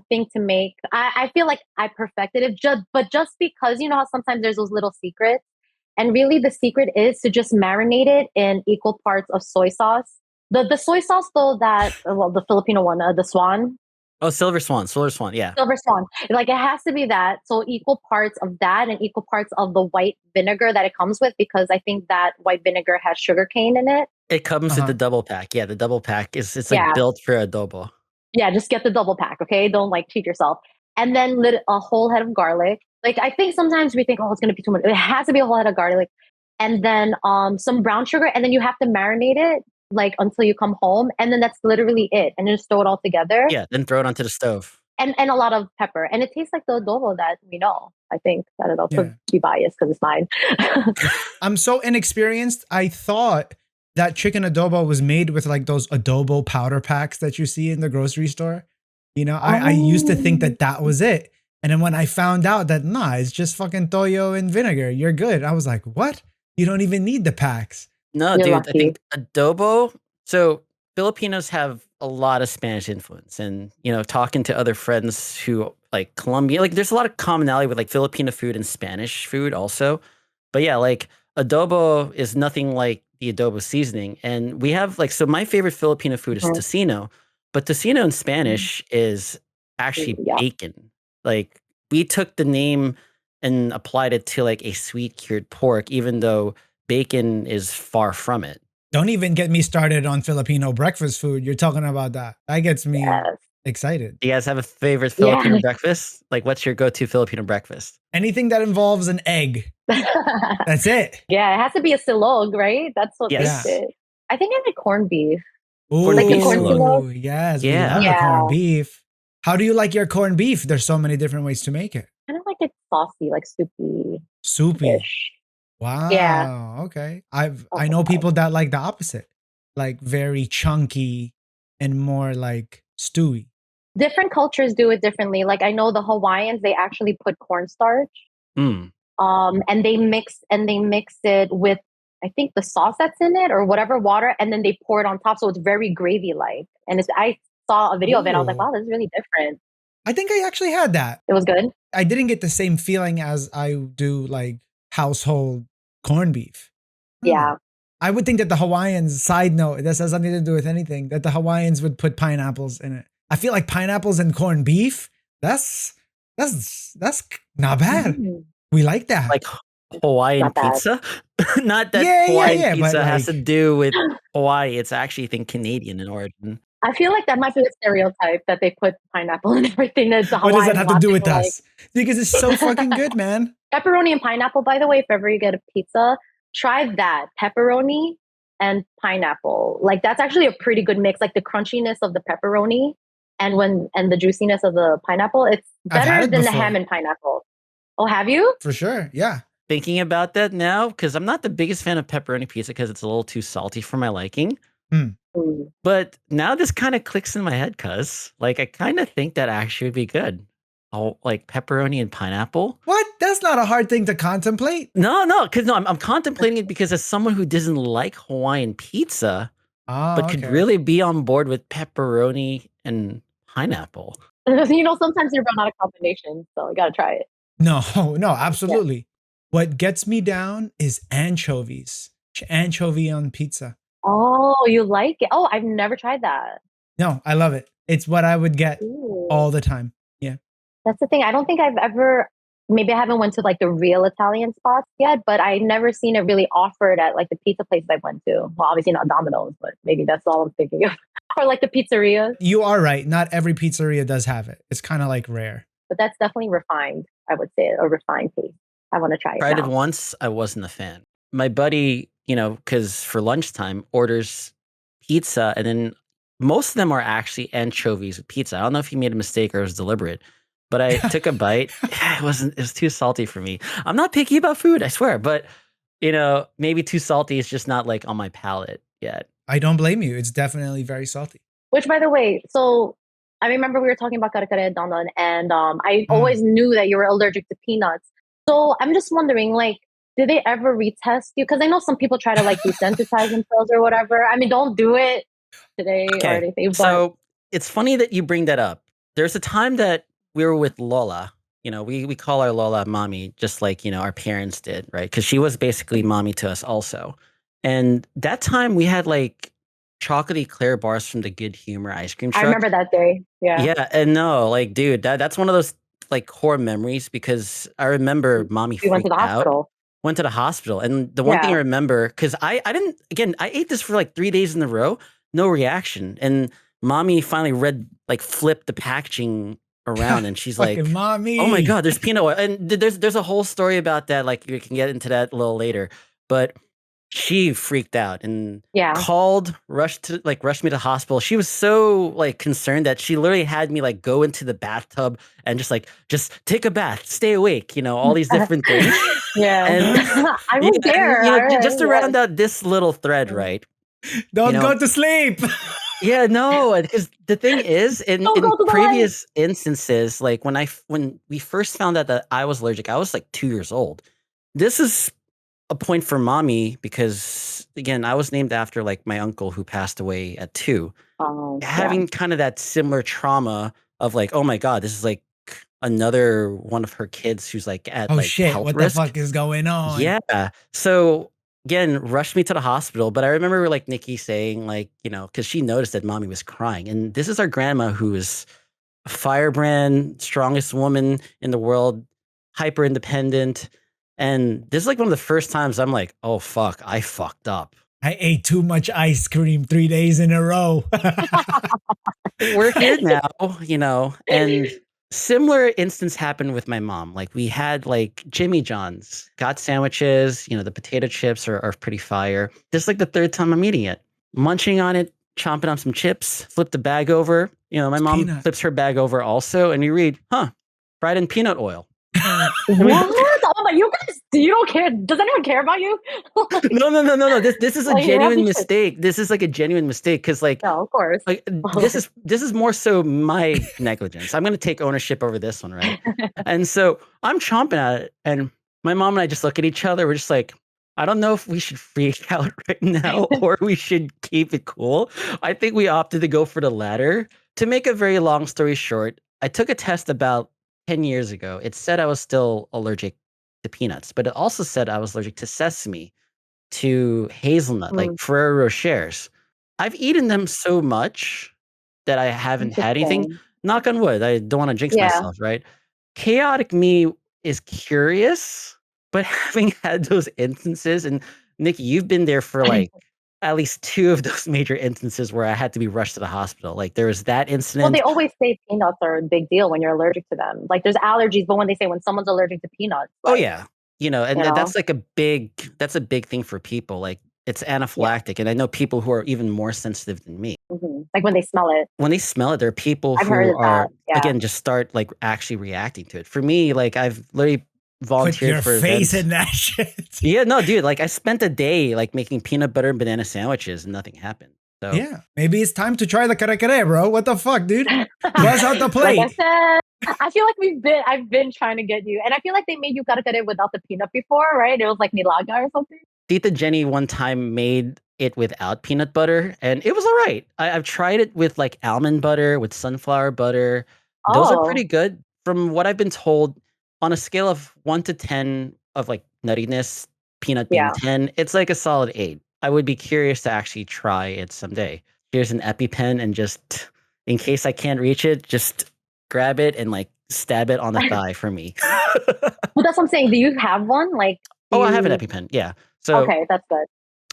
thing to make. I feel like I perfected it, but just because you know how sometimes there's those little secrets, and really the secret is to just marinate it in equal parts of soy sauce. The soy sauce though that the Filipino one, the Swan. Oh, Silver Swan, yeah. Silver Swan. Like it has to be that. So equal parts of that and equal parts of the white vinegar that it comes with, because I think that white vinegar has sugar cane in it. It comes with the double pack. Yeah, the double pack it's like built for adobo. Yeah, just get the double pack, okay? Don't like cheat yourself. And then lit a whole head of garlic. Like I think sometimes we think, oh, it's gonna be too much. It has to be a whole head of garlic. And then some brown sugar, and then you have to marinate it like until you come home. And then that's literally it. And then just throw it all together. Yeah, then throw it onto the stove. And a lot of pepper. And it tastes like the adobo that we know. I think that it'll be biased because it's mine. I'm so inexperienced. I thought that chicken adobo was made with like those adobo powder packs that you see in the grocery store. I used to think that was it. And then when I found out that, nah, it's just fucking toyo and vinegar, you're good. I was like, what? You don't even need the packs. No, You're dude, lucky. I think adobo. So Filipinos have a lot of Spanish influence, and talking to other friends who like Colombia, like there's a lot of commonality with like Filipino food and Spanish food also. But yeah, like adobo is nothing like the adobo seasoning, and we have like, so my favorite Filipino food is tocino, but tocino in Spanish is actually bacon. Like we took the name and applied it to like a sweet cured pork, even though bacon is far from it. Don't even get me started on Filipino breakfast food. You're talking about that. That gets me excited. Do you guys have a favorite Filipino breakfast? Like, what's your go-to Filipino breakfast? Anything that involves an egg. That's it. Yeah, it has to be a silog, right? That's what makes it. I think I like corned beef. Ooh, like the corn silog. Yes, we love the corned beef. How do you like your corned beef? There's so many different ways to make it. I don't like it saucy, like soupy. Soupy. Wow. Yeah. Okay. I know people that like the opposite, like very chunky and more like stewy. Different cultures do it differently. Like I know the Hawaiians, they actually put cornstarch. And they mix it with, I think, the sauce that's in it or whatever water, and then they pour it on top, so it's very gravy like. And I saw a video of it, and I was like, wow, this is really different. I think I actually had that. It was good. I didn't get the same feeling as I do like household corned beef. Yeah. I would think that the Hawaiians, side note, this has nothing to do with anything, that the Hawaiians would put pineapples in it. I feel like pineapples and corned beef, that's not bad. We like that. Like Hawaiian pizza? Not that Hawaiian pizza has to do with Hawaii. It's actually, I think, Canadian in origin. I feel like that might be the stereotype that they put pineapple and everything. What does that have to do with us? Because it's so fucking good, man. Pepperoni and pineapple, by the way, if ever you get a pizza, try that. Pepperoni and pineapple. Like that's actually a pretty good mix. Like the crunchiness of the pepperoni and the juiciness of the pineapple. It's better than the ham and pineapple. Oh, have you? For sure. Yeah. Thinking about that now, because I'm not the biggest fan of pepperoni pizza because it's a little too salty for my liking. But now this kind of clicks in my head, cuz like I kind of think that actually would be good. Oh, like pepperoni and pineapple. What? That's not a hard thing to contemplate. No, because I'm contemplating it because as someone who doesn't like Hawaiian pizza, but could really be on board with pepperoni and pineapple. Sometimes you run out of combinations, so you got to try it. No, absolutely. Yeah. What gets me down is anchovies. Anchovy on pizza. Oh, you like it? Oh, I've never tried that. No, I love it. It's what I would get Ooh. all the time. Yeah. That's the thing. I don't think I've ever, maybe I haven't went to like the real Italian spots yet, but I never seen it really offered at like the pizza places I went to. Well, obviously not Domino's, but maybe that's all I'm thinking of. Or like the pizzerias. You are right. Not every pizzeria does have it. It's kind of like rare. But that's definitely refined, I would say, a refined taste. I want to try it Tried it now. once. I wasn't a fan. My buddy, because for lunchtime orders pizza, and then most of them are actually anchovies with pizza. I don't know if he made a mistake or it was deliberate, but I took a bite. It wasn't. It was too salty for me. I'm not picky about food, I swear, but maybe too salty is just not like on my palate yet. I don't blame you. It's definitely very salty. Which, by the way, so I remember we were talking about kare kare donut, and I Mm. always knew that you were allergic to peanuts. So I'm just wondering, like, did they ever retest you? Because I know some people try to like desensitize themselves or whatever. I mean, don't do it today or Okay, anything, but so it's funny that you bring that up. There's a time that we were with Lola. We call our Lola mommy, just like our parents did, right? Because she was basically mommy to us also. And that time we had like chocolatey Claire bars from the Good Humor ice cream I truck. remember that day. Yeah. Yeah, and no, like, dude, that's one of those like core memories because I remember mommy We went to freaked the out, hospital. went to the hospital, and the one thing I Yeah. remember because I didn't again I ate this for like 3 days in a row, no reaction, and mommy finally flipped the packaging around, and she's Fucking like, "Oh my mommy. god, there's peanut oil," and there's a whole story about that. Like we can get into that a little later, but she freaked out and Yeah. rushed me to the hospital. She was so like concerned that she literally had me like go into the bathtub and just take a bath, stay awake, all these different things. Yeah. And I yeah, was and there. All just right. to Yes. round out this little thread, right? You Don't know, go to sleep. yeah, no, because the thing is, in Don't in go to the light. previous instances, like when we first found out that I was allergic, I was like 2 years old. This is a point for mommy because again, I was named after like my uncle who passed away at 2. Oh, yeah. Having kind of that similar trauma of like, oh my God, this is like another one of her kids who's like at Oh like shit, health what the risk. fuck is going on? Yeah. So again, rushed me to the hospital. But I remember like Nikki saying, like, because she noticed that mommy was crying. And this is our grandma who is a firebrand, strongest woman in the world, hyper independent. And this is like one of the first times I'm like, oh fuck, I fucked up. I ate too much ice cream 3 days in a row. We're here now, and similar instance happened with my mom. Like we had like Jimmy John's, got sandwiches, the potato chips are pretty fire. This is like the third time I'm eating it, munching on it, chomping on some chips, flip the bag over. My It's mom peanut. flips her bag over also, and you read, fried in peanut oil. What? Oh my! You don't care. Does anyone care about you? Like, No. This is a like, you're genuine happy to- mistake. This is like a genuine mistake because like No, of course. like this is more so my negligence. I'm going to take ownership over this one, right? And so I'm chomping at it, and my mom and I just look at each other. We're just like, I don't know if we should freak out right now or we should keep it cool. I think we opted to go for the latter. To make a very long story short, I took a test about 10 years ago. It said I was still allergic to peanuts, but it also said I was allergic to sesame, to hazelnut, like Mm, Ferrero Rochers. I've eaten them so much that I haven't had anything. interesting. Knock on wood. I don't want to jinx Yeah. myself, right? Chaotic me is curious, but having had those instances, and Nikki, you've been there for like at least 2 of those major instances where I had to be rushed to the hospital. Like there was that Well, incident. they always say peanuts are a big deal when you're allergic to them. Like there's allergies, but when they say when someone's allergic to peanuts, Oh like, yeah. And you know, that's like that's a big thing for people. Like it's yeah. anaphylactic. And I know people who are even more sensitive than me. Like when they smell it. When they smell it, there are people I've heard who of that. are, Yeah. again, just start like actually reacting to it. For me, like I've literally Put volunteered your for face events. in that shit. Yeah, no, dude, like I spent a day like making peanut butter and banana sandwiches and nothing happened. So Yeah, maybe it's time to try the kare kare, bro. What the fuck, dude? Buzz out the Like I plate. said, I feel like I've been trying to get you, and I feel like they made you kare kare without the peanut before, right? It was like nilaga or something. Tita Jenny one time made it without peanut butter and it was all right. I've tried it with like almond butter, with sunflower butter. Those are Oh, pretty good. From what I've been told, on a scale of 1 to 10 of like nuttiness, peanut being yeah. 10, it's like a solid 8. I would be curious to actually try it someday. Here's an EpiPen and just in case I can't reach it, just grab it and like stab it on the thigh for me. Well, that's what I'm saying. Do you have one? Like, do Oh, I have an you? EpiPen. Yeah. So Okay, that's good.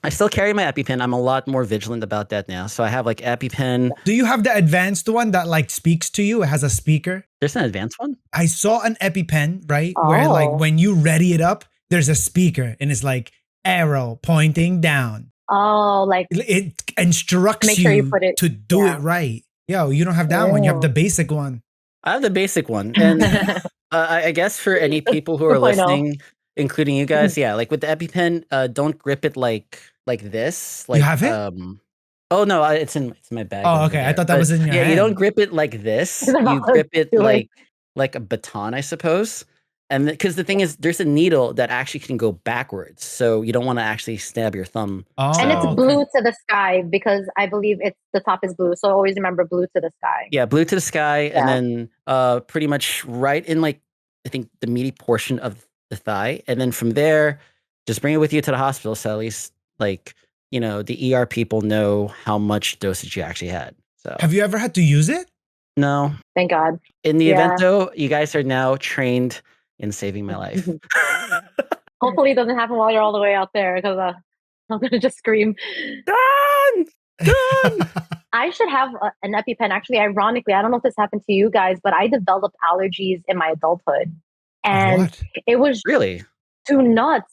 I still carry my EpiPen. I'm a lot more vigilant about that now. So I have like EpiPen. Do you have the advanced one that like speaks to you? It has a speaker. There's an advanced one. I saw an EpiPen, right? Where like Oh, when you ready it up, there's a speaker and it's like arrow pointing down. oh, like It instructs make sure you you put it. to do it Yeah. right. Yo, you don't have that one. You have Oh. the basic one. I have the basic one. And I guess for any people who are 2.0. listening, including you guys, yeah, like with the EpiPen, don't grip it like this. You Like have it? oh no, it's in my bag Oh, over okay. I there. thought that But was in your yeah, you don't hand. grip it like this. It's You about grip it to like like a baton, I suppose. And because the thing is, there's a needle that actually can go backwards, so you don't want to actually stab your thumb. and it's Oh, So blue okay. to the sky because I believe it's the top is blue. So always remember blue to the sky. yeah, blue to the sky, and Yeah. then pretty much right in like I think the meaty portion of the thigh, and then from there, just bring it with you to the hospital. So at least like the ER people know how much dosage you actually had. So Have you ever had to use it? no, Thank God. in the event Yeah. though, you guys are now trained in saving my life. Hopefully it doesn't happen while you're all the way out there because I'm gonna just scream. Done, done. I should have an EpiPen. Actually, ironically, I don't know if this happened to you guys, but I developed allergies in my adulthood, Of and what? it was Really? too nuts.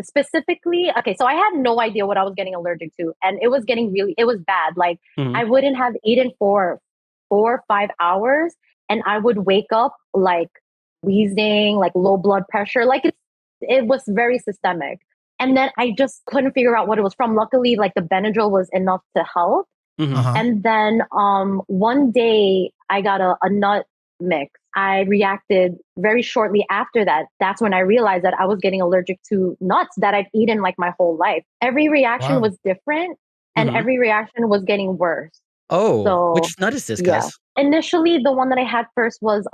Specifically, okay, so I had no idea what I was getting allergic to, and it was it was bad. Like Mhm. I wouldn't have eaten for 4 or 5 hours, and I would wake up like wheezing, like low blood pressure. Like it was very systemic. And then I just couldn't figure out what it was from. Luckily, like the Benadryl was enough to help. Mhm. Uh-huh. And then one day I got a nut mix. I reacted very shortly after that. That's when I realized that I was getting allergic to nuts that I've eaten like my whole life. Every reaction Wow. was different and Mhm. every reaction was getting worse. Oh, So which nut is this, yeah. guys? Initially the one that I had first was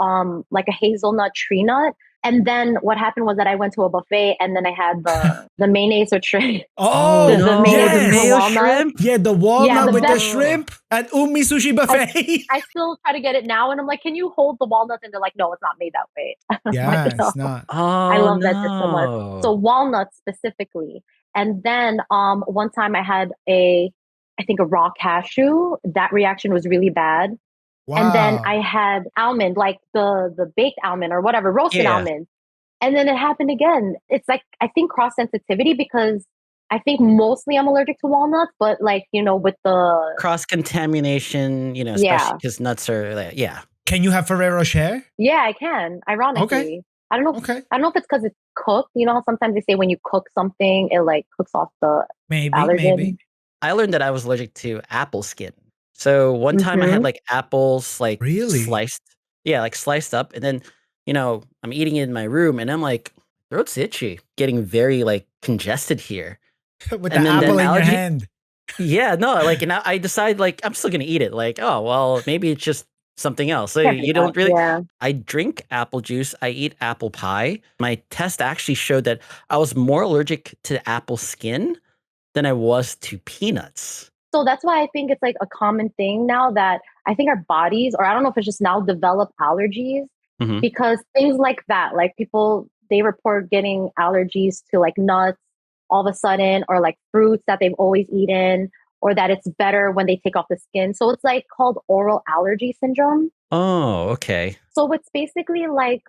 like a hazelnut tree nut. And then what happened was that I went to a buffet and then I had the mayonnaise with shrimp. Oh, The mayonnaise with yes. the mayo walnut. shrimp. Yeah, the walnut the with the best. shrimp at Umi Sushi Buffet. I still try to get it now, and I'm like, can you hold the walnuts? And they're like, no, it's not made that way. I'm Yeah, like, no. it's not. I Oh love that dish so much. So no. walnuts specifically, and then one time I had I think a raw cashew. That reaction was really bad. And then I Wow. had almond, like the baked almond or whatever, roasted Yeah. almond. And then it happened again. It's like I think cross sensitivity because I think mostly I'm allergic to walnuts, but like with the Cross contamination, especially yeah. because nuts are like, yeah. Can you have Ferrero Rocher? Yeah, I can. Okay. Ironically, I don't know. Okay. I don't know if it's because it's cooked. You know how sometimes they say when you cook something, it like cooks off the Maybe, allergen. maybe. I learned that I was allergic to apple skin. So one time I had like apples like Really? sliced, like sliced up, and then I'm eating it in my room, and I'm like, throat's itchy, getting very like congested here, With and the then the apple in your allergy. hand. Yeah, no, like, and I decide like I'm still gonna eat it. Like, oh well, maybe it's just something else. So Can't be you that. don't really. Yeah. I drink apple juice. I eat apple pie. My test actually showed that I was more allergic to apple skin than I was to peanuts. So that's why I think it's like a common thing now that I think our bodies, or I don't know if it's just now develop allergies Mhm. because things like that, like people, they report getting allergies to like nuts all of a sudden, or like fruits that they've always eaten, or that it's better when they take off the skin. So it's like called oral allergy syndrome. Oh, okay. So it's basically like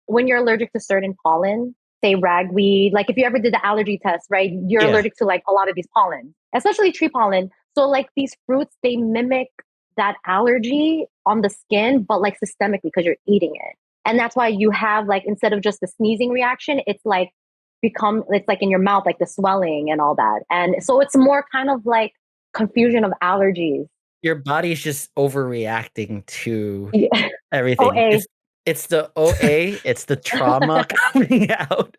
when you're allergic to certain pollen, say ragweed, like if you ever did the allergy test, right? You're Yeah. allergic to like a lot of these pollen, especially tree pollen. So like these fruits, they mimic that allergy on the skin, but like systemically because you're eating it. And that's why you have like instead of just the sneezing reaction, it's like in your mouth, like the swelling and all that. And so it's more kind of like confusion of allergies. Your body's just overreacting to Yeah. everything. OA. It's the OA, it's the trauma coming out.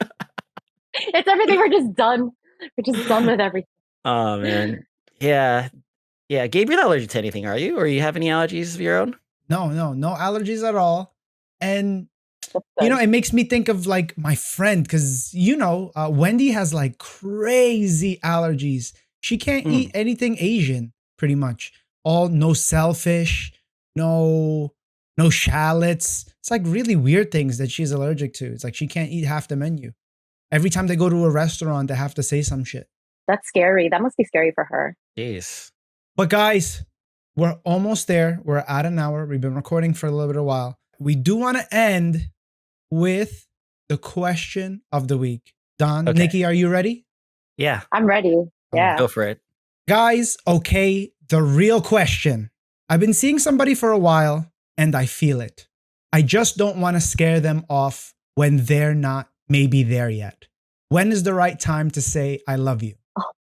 It's everything. We're just done. We're just done with everything. Oh man. Yeah. Yeah. Gabe, you're not allergic to anything, are you? Or you have any allergies of your own? No allergies at all. And That's good. it makes me think of like my friend because Wendy has like crazy allergies. She can't eat anything Asian, pretty much. all no selfish, no shallots. It's like really weird things that she's allergic to. It's like she can't eat half the menu. Every time they go to a restaurant, they have to say some shit. That's scary. That must be scary for her. Jeez. But guys, we're almost there. We're at an hour. We've been recording for a little bit of a while. We do want to end with the question of the week. Don, Okay. Nikki, are you ready? Yeah. I'm ready. Yeah. Go for it. Guys, okay, the real question. I've been seeing somebody for a while and I feel it. I just don't want to scare them off when they're not maybe there yet. When is the right time to say, I love you? Oh,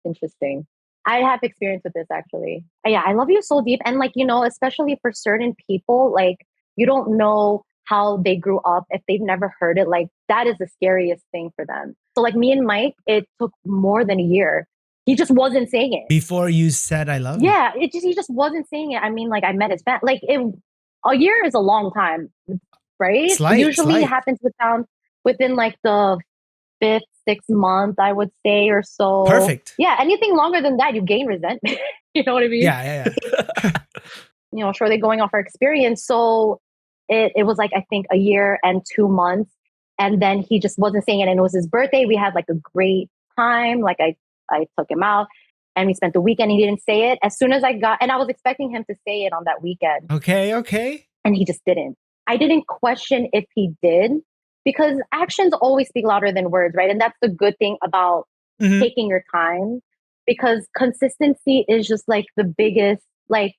interesting. I have experience with this actually. Yeah, I love you so deep. And like, especially for certain people, like you don't know how they grew up. If they've never heard it, like that is the scariest thing for them. So like me and Mike, it took more than a year. He just wasn't saying it. Before you said I love you? Yeah, he just wasn't saying it. I mean, like I met his family. Like a year is a long time, right? Usually it happens within like the 5th, 6th month, I would say, or so. Perfect. Yeah, anything longer than that, you gain resentment. You know what I mean? Yeah. Surely going off our experience. So it was like, I think a year and 2 months. And then he just wasn't saying it. And it was his birthday. We had like a great time. Like I took him out and we spent the weekend. He didn't say it. As soon as and I was expecting him to say it on that weekend. Okay. And he just didn't. I didn't question if he did because actions always speak louder than words, right? And that's the good thing about taking your time, because consistency is just like the biggest, like,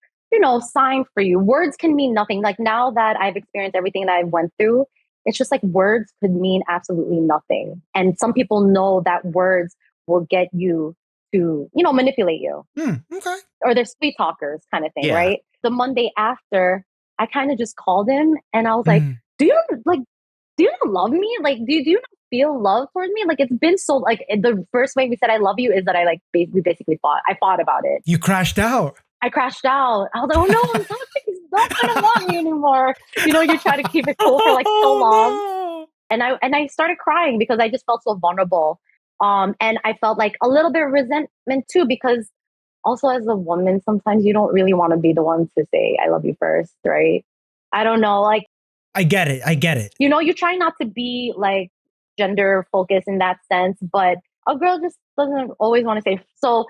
sign for you. Words can mean nothing. Like now that I've experienced everything that I went through, it's just like words could mean absolutely nothing. And some people know that words will get you to, manipulate you. Okay. Or they're sweet talkers kind of thing, right? The Monday after, I kind of just called him and I was like, do you not love me? Like, do you not feel love towards me? Like, it's been so, like, the first way we said I love you is that I we basically fought. I fought about it. You crashed out. I crashed out. I was like, oh no, I'm not, he's not gonna want me anymore. You try to keep it cool for like so long. No. And I started crying because I just felt so vulnerable. And I felt like a little bit of resentment too, because also as a woman, sometimes you don't really want to be the one to say I love you first, right? I don't know, like I get it. You try not to be like gender focused in that sense, but a girl just doesn't always want to say so.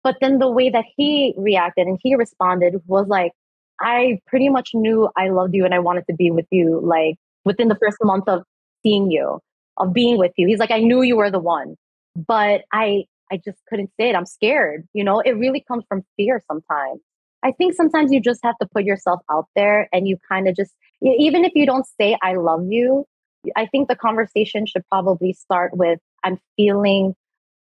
But then the way that he reacted and he responded was like, I pretty much knew I loved you and I wanted to be with you, like within the first month of seeing you, of being with you. He's like, I knew you were the one, but I just couldn't say it. I'm scared. It really comes from fear sometimes. I think sometimes you just have to put yourself out there and you kind of just, even if you don't say I love you, I think the conversation should probably start with, I'm feeling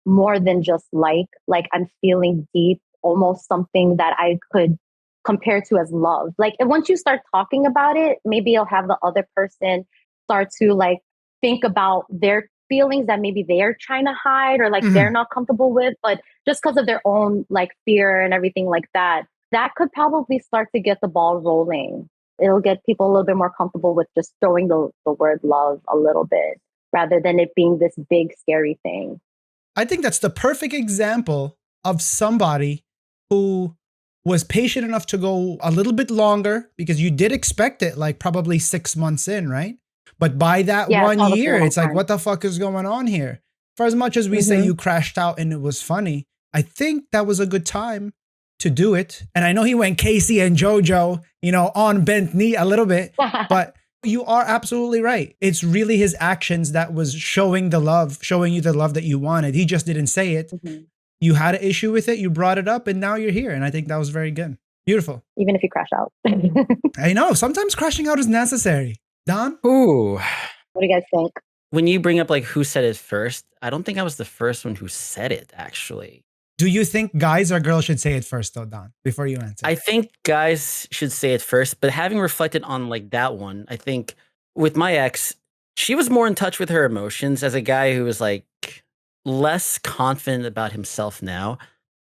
more than just like I'm feeling deep, almost something that I could compare to as love. Like, and once you start talking about it, maybe you'll have the other person start to like think about their feelings that maybe they're trying to hide or like they're not comfortable with, but just because of their own like fear and everything like that could probably start to get the ball rolling. It'll get people a little bit more comfortable with just throwing the word love a little bit rather than it being this big scary thing. I think that's the perfect example of somebody who was patient enough to go a little bit longer, because you did expect it like probably 6 months in, right? But by that 1 year, it's like, what the fuck is going on here? For as much as we say you crashed out and it was funny, I think that was a good time to do it. And I know he went Casey and JoJo, on bent knee a little bit, but you are absolutely right. It's really his actions that was showing you the love that you wanted. He just didn't say it. You had an issue with it. You brought it up and now you're here. And I think that was very good. Beautiful. Even if you crash out. I know. Sometimes crashing out is necessary. Don? Ooh. What do you guys think? When you bring up like who said it first, I don't think I was the first one who said it, actually. Do you think guys or girls should say it first though, Don, before you answer? I think guys should say it first, but having reflected on like that one, I think with my ex, she was more in touch with her emotions. As a guy who was like less confident about himself now,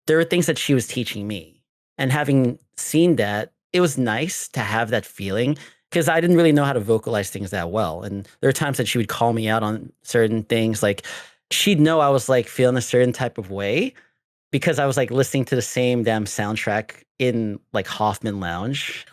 there were things that she was teaching me. And having seen that, it was nice to have that feeling, because I didn't really know how to vocalize things that well. And there were times that she would call me out on certain things. Like she'd know I was like feeling a certain type of way, because I was like listening to the same damn soundtrack in like Hoffman Lounge.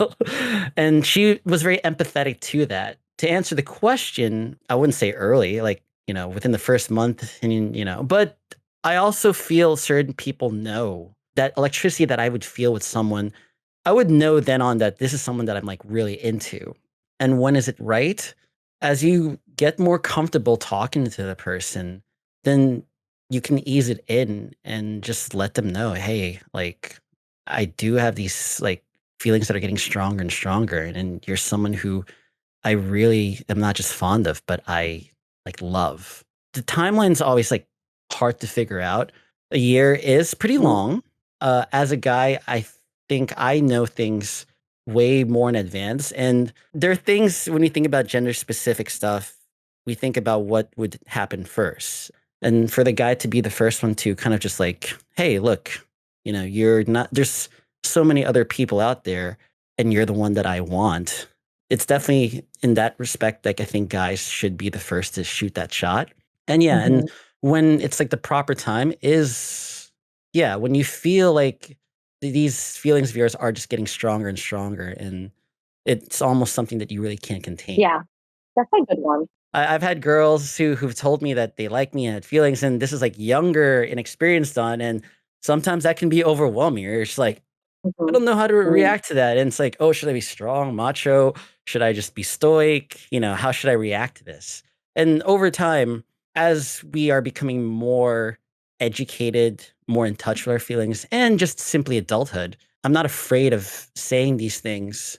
And she was very empathetic to that. To answer the question, I wouldn't say early, like, within the first month, and but I also feel certain people know that electricity that I would feel with someone, I would know then on that this is someone that I'm like really into. And when is it right? As you get more comfortable talking to the person, then you can ease it in and just let them know, hey, like I do have these like feelings that are getting stronger and stronger. And you're someone who I really am not just fond of, but I like love. The timeline's always like hard to figure out. A year is pretty long. As a guy, I think I know things way more in advance. And there are things when you think about gender specific stuff, we think about what would happen first. And for the guy to be the first one to kind of just like, hey, look, you're not, there's so many other people out there and you're the one that I want. It's definitely in that respect, like I think guys should be the first to shoot that shot. And yeah, and when it's like the proper time is, yeah, when you feel like these feelings of yours are just getting stronger and stronger, and it's almost something that you really can't contain. Yeah, that's a good one. I've had girls who've told me that they like me and had feelings, and this is like younger, inexperienced on, and sometimes that can be overwhelming. Or it's like, I don't know how to react to that. And it's like, oh, should I be strong, macho? Should I just be stoic? How should I react to this? And over time, as we are becoming more educated, more in touch with our feelings, and just simply adulthood, I'm not afraid of saying these things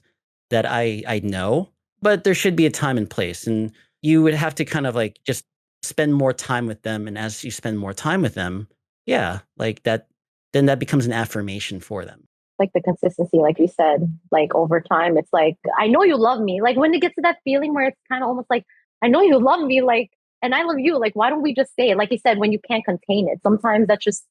that I know, but there should be a time and place. And you would have to kind of like just spend more time with them. And as you spend more time with them, yeah, like that, then that becomes an affirmation for them. Like the consistency, like you said, like over time, it's like, I know you love me. Like when it gets to that feeling where it's kind of almost like, I know you love me, like, and I love you. Like, why don't we just say it? Like you said, when you can't contain it, sometimes that's just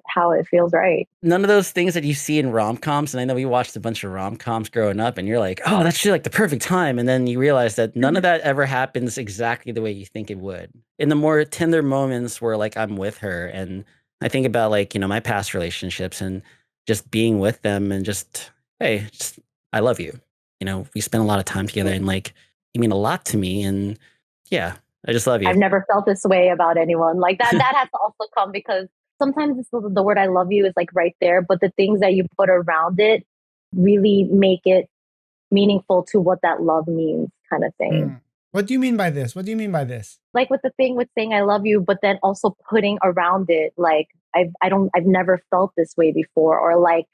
how it feels right. None of those things that you see in rom-coms, and I know we watched a bunch of rom-coms growing up, and you're like, oh, that's just like the perfect time. And then you realize that none of that ever happens exactly the way you think it would. In the more tender moments where like I'm with her, and I think about like, my past relationships and just being with them and just, hey, just, I love you. We spent a lot of time together and like, you mean a lot to me. And yeah, I just love you. I've never felt this way about anyone. Like that has to also come because sometimes it's the word I love you is like right there, but the things that you put around it really make it meaningful to what that love means, kind of thing. What do you mean by this? What do you mean by this? Like with the thing with saying I love you, but then also putting around it, like I've never felt this way before, or like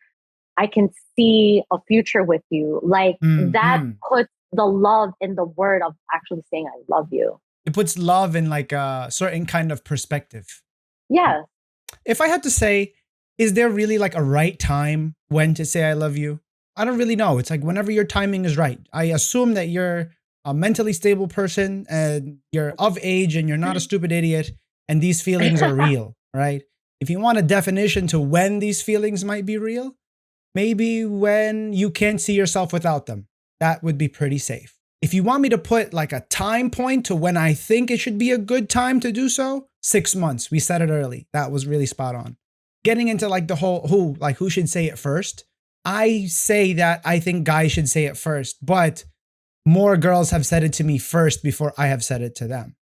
I can see a future with you. Like that puts the love in the word of actually saying I love you. It puts love in like a certain kind of perspective. Yeah. If I had to say, is there really like a right time when to say I love you? I don't really know. It's like whenever your timing is right. I assume that you're a mentally stable person and you're of age and you're not a stupid idiot and these feelings are real, right? If you want a definition to when these feelings might be real, maybe when you can't see yourself without them. That would be pretty safe. If you want me to put like a time point to when I think it should be a good time to do so, 6 months. We said it early. That was really spot on. Getting into like the whole who should say it first. I say that I think guys should say it first, but more girls have said it to me first before I have said it to them.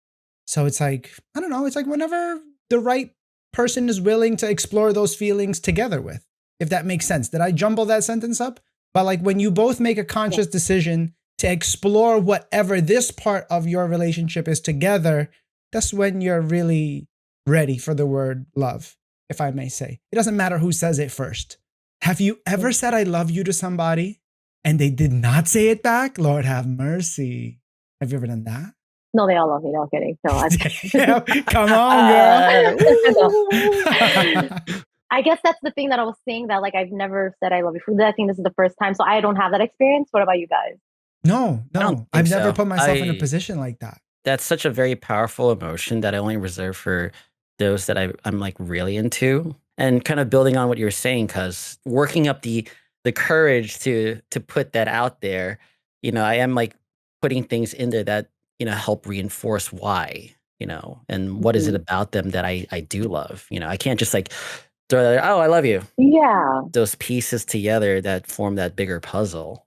So it's like, I don't know, it's like whenever the right person is willing to explore those feelings together with, if that makes sense. Did I jumble that sentence up? But like when you both make a conscious decision to explore whatever this part of your relationship is together, that's when you're really ready for the word love, if I may say. It doesn't matter who says it first. Have you ever said I love you to somebody and they did not say it back? Lord have mercy. Have you ever done that? No, they all love me. No, I'm kidding. No, come on, girl. I guess that's the thing that I was saying, that like I've never said I love you. I think this is the first time, so I don't have that experience. What about you guys? No, I've never so. put myself in a position like that. That's such a very powerful emotion that I only reserve for those that I'm like really into. And kind of building on what you were saying, because working up the courage to put that out there, I am like putting things in there that, help reinforce why, and what is it about them that I do love. I can't just like throw that, oh, I love you. Yeah. Those pieces together that form that bigger puzzle,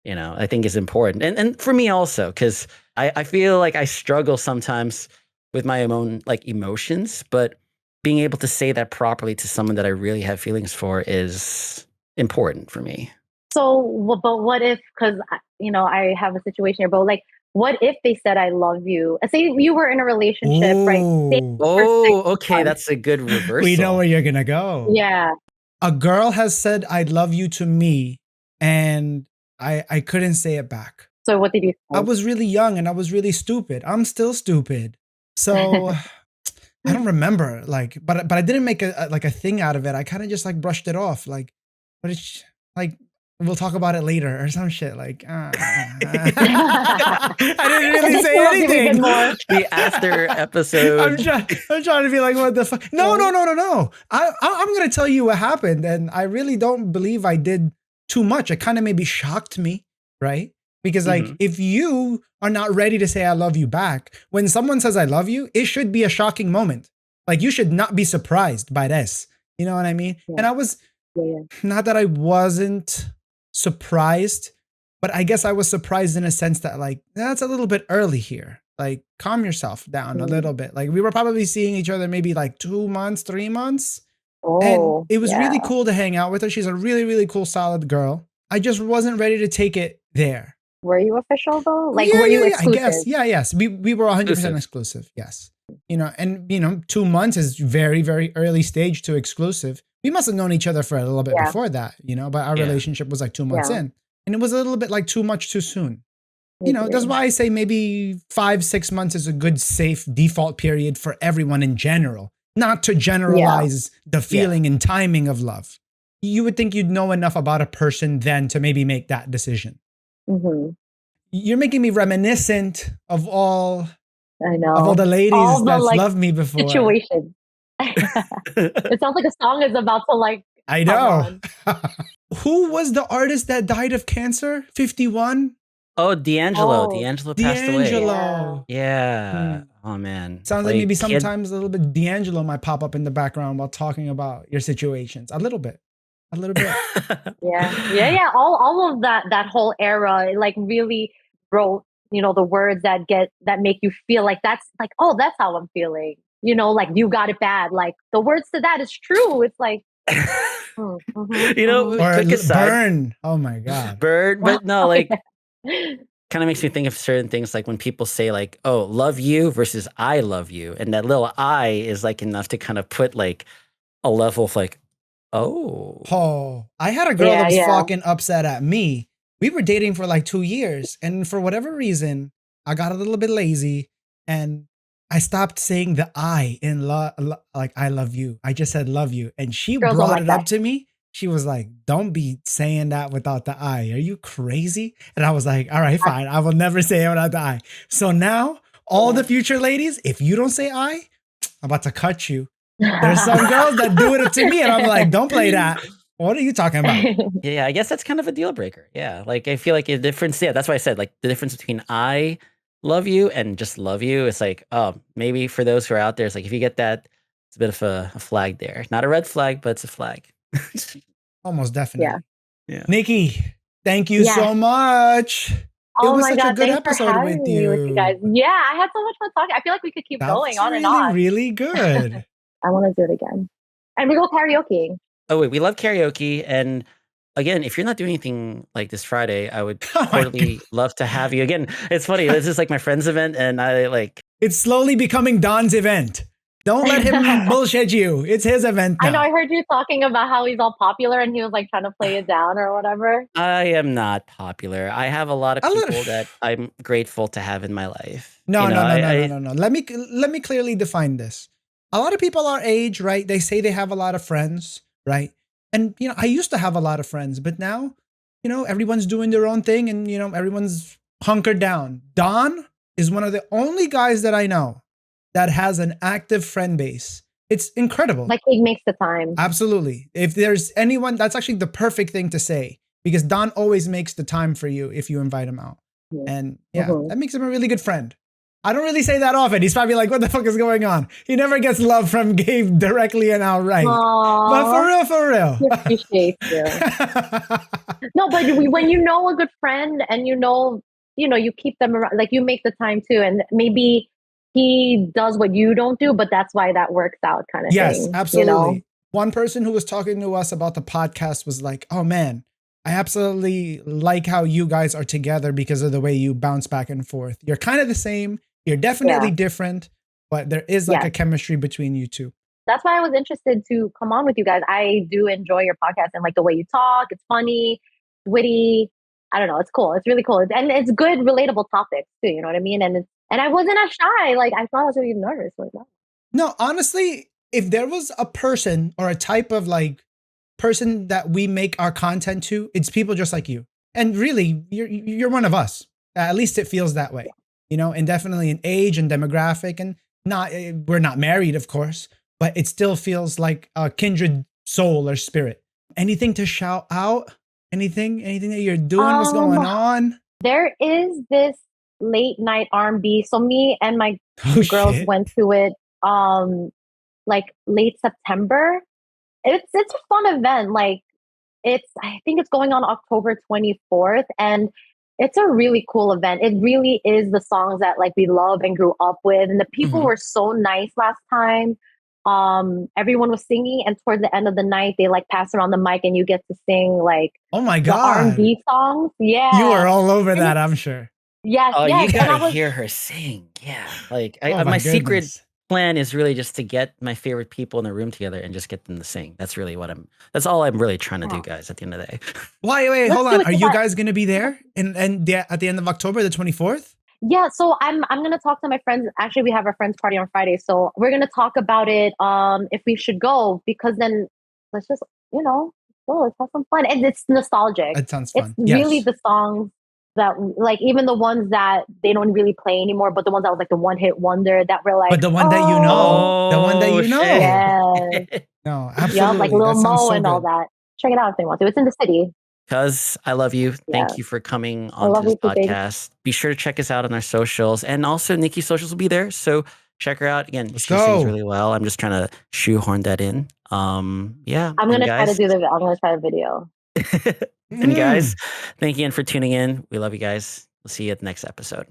I think is important. And for me also, because I feel like I struggle sometimes with my own like emotions, but being able to say that properly to someone that I really have feelings for is important for me. So, but what if, because, I have a situation here, but like, what if they said, I love you? Say you were in a relationship, right? Say Ooh, for six Oh, okay, months. that's a good we know where reversal. you're gonna go. Yeah. A girl has said I love you to me, and I couldn't say it back. So what did you I say? was really young and I was really stupid. I'm still stupid. So I don't remember, like, but I didn't make like a thing out of it. I kind of just like brushed it off, like, but it's like we'll talk about it later or some shit. Like, I didn't And really then she say loved you even anything. more. The after episode. I'm trying to be like, what the fuck? No, no, no, no, no. I'm gonna tell you what happened, and I really don't believe I did too much. It kind of maybe shocked me, right? Because like, Mhm. if you are not ready to say I love you back, when someone says I love you, it should be a shocking moment. Like you should not be surprised by this. You know what I mean? Yeah. And I was Yeah. not that I wasn't surprised, but I guess I was surprised in a sense that like that's a little bit early here. Like calm yourself down a little bit. Like we were probably seeing each other maybe like 2 months, 3 months. And Oh, it was yeah. really cool to hang out with her. She's a really, really cool, solid girl. I just wasn't ready to take it there. Were you official though? Like, Yeah, were you yeah, yeah. I guess. exclusive? Yeah, yes. We were 100% Exclusive. exclusive. Yes. And 2 months is very, very early stage to exclusive. We must have known each other for a little bit Yeah. before that, but our Yeah. relationship was like 2 months Yeah. in. And it was a little bit like too much too soon. I That's agree. why I say maybe 5-6 months is a good, safe default period for everyone in general, not to generalize the feeling and timing of love. You would think you'd know enough about a person then to maybe make that decision. Hmm. You're making me reminiscent of all I the know. ladies All the that's like loved me before. situation. It sounds like a song is about to like I come know. on. Who was the artist that died of cancer? 51? Oh, D'Angelo. Oh, D'Angelo passed away. D'Angelo. Yeah. Oh man. Sounds like maybe he had- sometimes a little bit D'Angelo might pop up in the background while talking about your situations. A little bit. A little bit. yeah. All of that whole era, it, like really wrote, the words that make you feel like that's like, oh, that's how I'm feeling. Like you got it bad. Like the words to that is true. It's like, Or quick aside, burn. Oh my God. bird, but no, Oh, like yeah. kind of makes me think of certain things like when people say like, oh, love you versus I love you. And that little I is like enough to kind of put like a level of like, oh. Oh, I had a girl that was Yeah. fucking upset at me. We were dating for like 2 years. And for whatever reason, I got a little bit lazy and I stopped saying the I in like I love you. I just said love you. And she Girls don't brought like it that. up to me. She was like, don't be saying that without the I. Are you crazy? And I was like, all right, fine. I will never say it without the I. So now, all the future ladies, if you don't say I, I'm about to cut you. There's some girls that do it to me, and I'm like, don't play that. What are you talking about? Yeah, I guess that's kind of a deal breaker. Yeah. Like I feel like a difference. Yeah, that's why I said like the difference between I love you and just love you. It's like, oh, maybe for those who are out there, it's like if you get that, it's a bit of a flag there. Not a red flag, but it's a flag. Almost definitely. Yeah. Nikki, thank you Yes. so much. It Oh was my such a God, good thanks for episode having with me with you guys. you. Yeah, I had so much fun talking. I feel like we could keep going That's on and really, on. really good. I want to do it again. And we go karaoke. Oh wait, we love karaoke, and again, if you're not doing anything like this Friday, I would Oh my totally love to have you. Again, it's funny. This is like my friend's event, and I like. It's slowly becoming Don's event. Don't let him bullshit you. It's his event now. I know I heard you talking about how he's all popular and he was like trying to play it down or whatever. I am not popular. I have a lot of A little- people that I'm grateful to have in my life. No, You know, no. Let me clearly define this. A lot of people our age, right? They say they have a lot of friends, right? And I used to have a lot of friends, but now, everyone's doing their own thing and everyone's hunkered down. Don is one of the only guys that I know that has an active friend base. It's incredible. Like he makes the time. Absolutely. If there's anyone, that's actually the perfect thing to say because Don always makes the time for you if you invite him out. Mhm. And yeah, that makes him a really good friend. I don't really say that often. He's probably like, what the fuck is going on? He never gets love from Gabe directly and outright. But for real. He appreciates you. No, but when you know a good friend and you keep them around, like you make the time too. And maybe he does what you don't do, but that's why that works out kind of thing. Yes, absolutely. One person who was talking to us about the podcast was like, oh man, I absolutely like how you guys are together because of the way you bounce back and forth. You're kind of the same. You're definitely different, but there is like a chemistry between you two. That's why I was interested to come on with you guys. I do enjoy your podcast and like the way you talk. It's funny, witty. I don't know. It's cool. It's really cool. And it's good, relatable topics too. You know what I mean? And I wasn't as shy. Like I thought I was really nervous. Like, no, honestly, if there was a person or a type of like person that we make our content to, it's people just like you. And really, you're one of us. At least it feels that way, and definitely in age and demographic, and we're not married, of course, but it still feels like a kindred soul or spirit. Anything to shout out? Anything that you're doing? What's going on? There is this late night R&B. So me and my girls went to it like late September. It's a fun event. Like I think it's going on October 24th, and it's a really cool event. It really is the songs that like we love and grew up with, and the people were so nice last time. Everyone was singing, and towards the end of the night, they like pass around the mic, and you get to sing like oh my god R&B songs. Yeah, you were all over that, I'm sure. Yes, oh, yes. you gotta hear her sing. Yeah, like my secret plan is really just to get my favorite people in the room together and just get them to sing. That's really that's all I'm really trying to do, guys, at the end of the day. Wait, hold on. Are you guys gonna be there at the end of October, the 24th? Yeah, so I'm gonna talk to my friends. Actually, we have our friends party on Friday, so we're gonna talk about it. If we should go, because then let's just let's have some fun. And it's nostalgic. That sounds fun. It's really the songs that like even the ones that they don't really play anymore, but the ones that was like the one hit wonder that were like, but the one that you know, the one that you know. Yeah. No, absolutely. Yeah, like Lil Mo and all that. Check it out if they want to. It's in the city. Cuz I love you. Thank you for coming on this podcast. Be sure to check us out on our socials, and also Nikki's socials will be there. So check her out. Again, she sings really well. I'm just trying to shoehorn that in. Yeah. I'm gonna try the video. And guys, thank you again for tuning in. We love you guys. We'll see you at the next episode.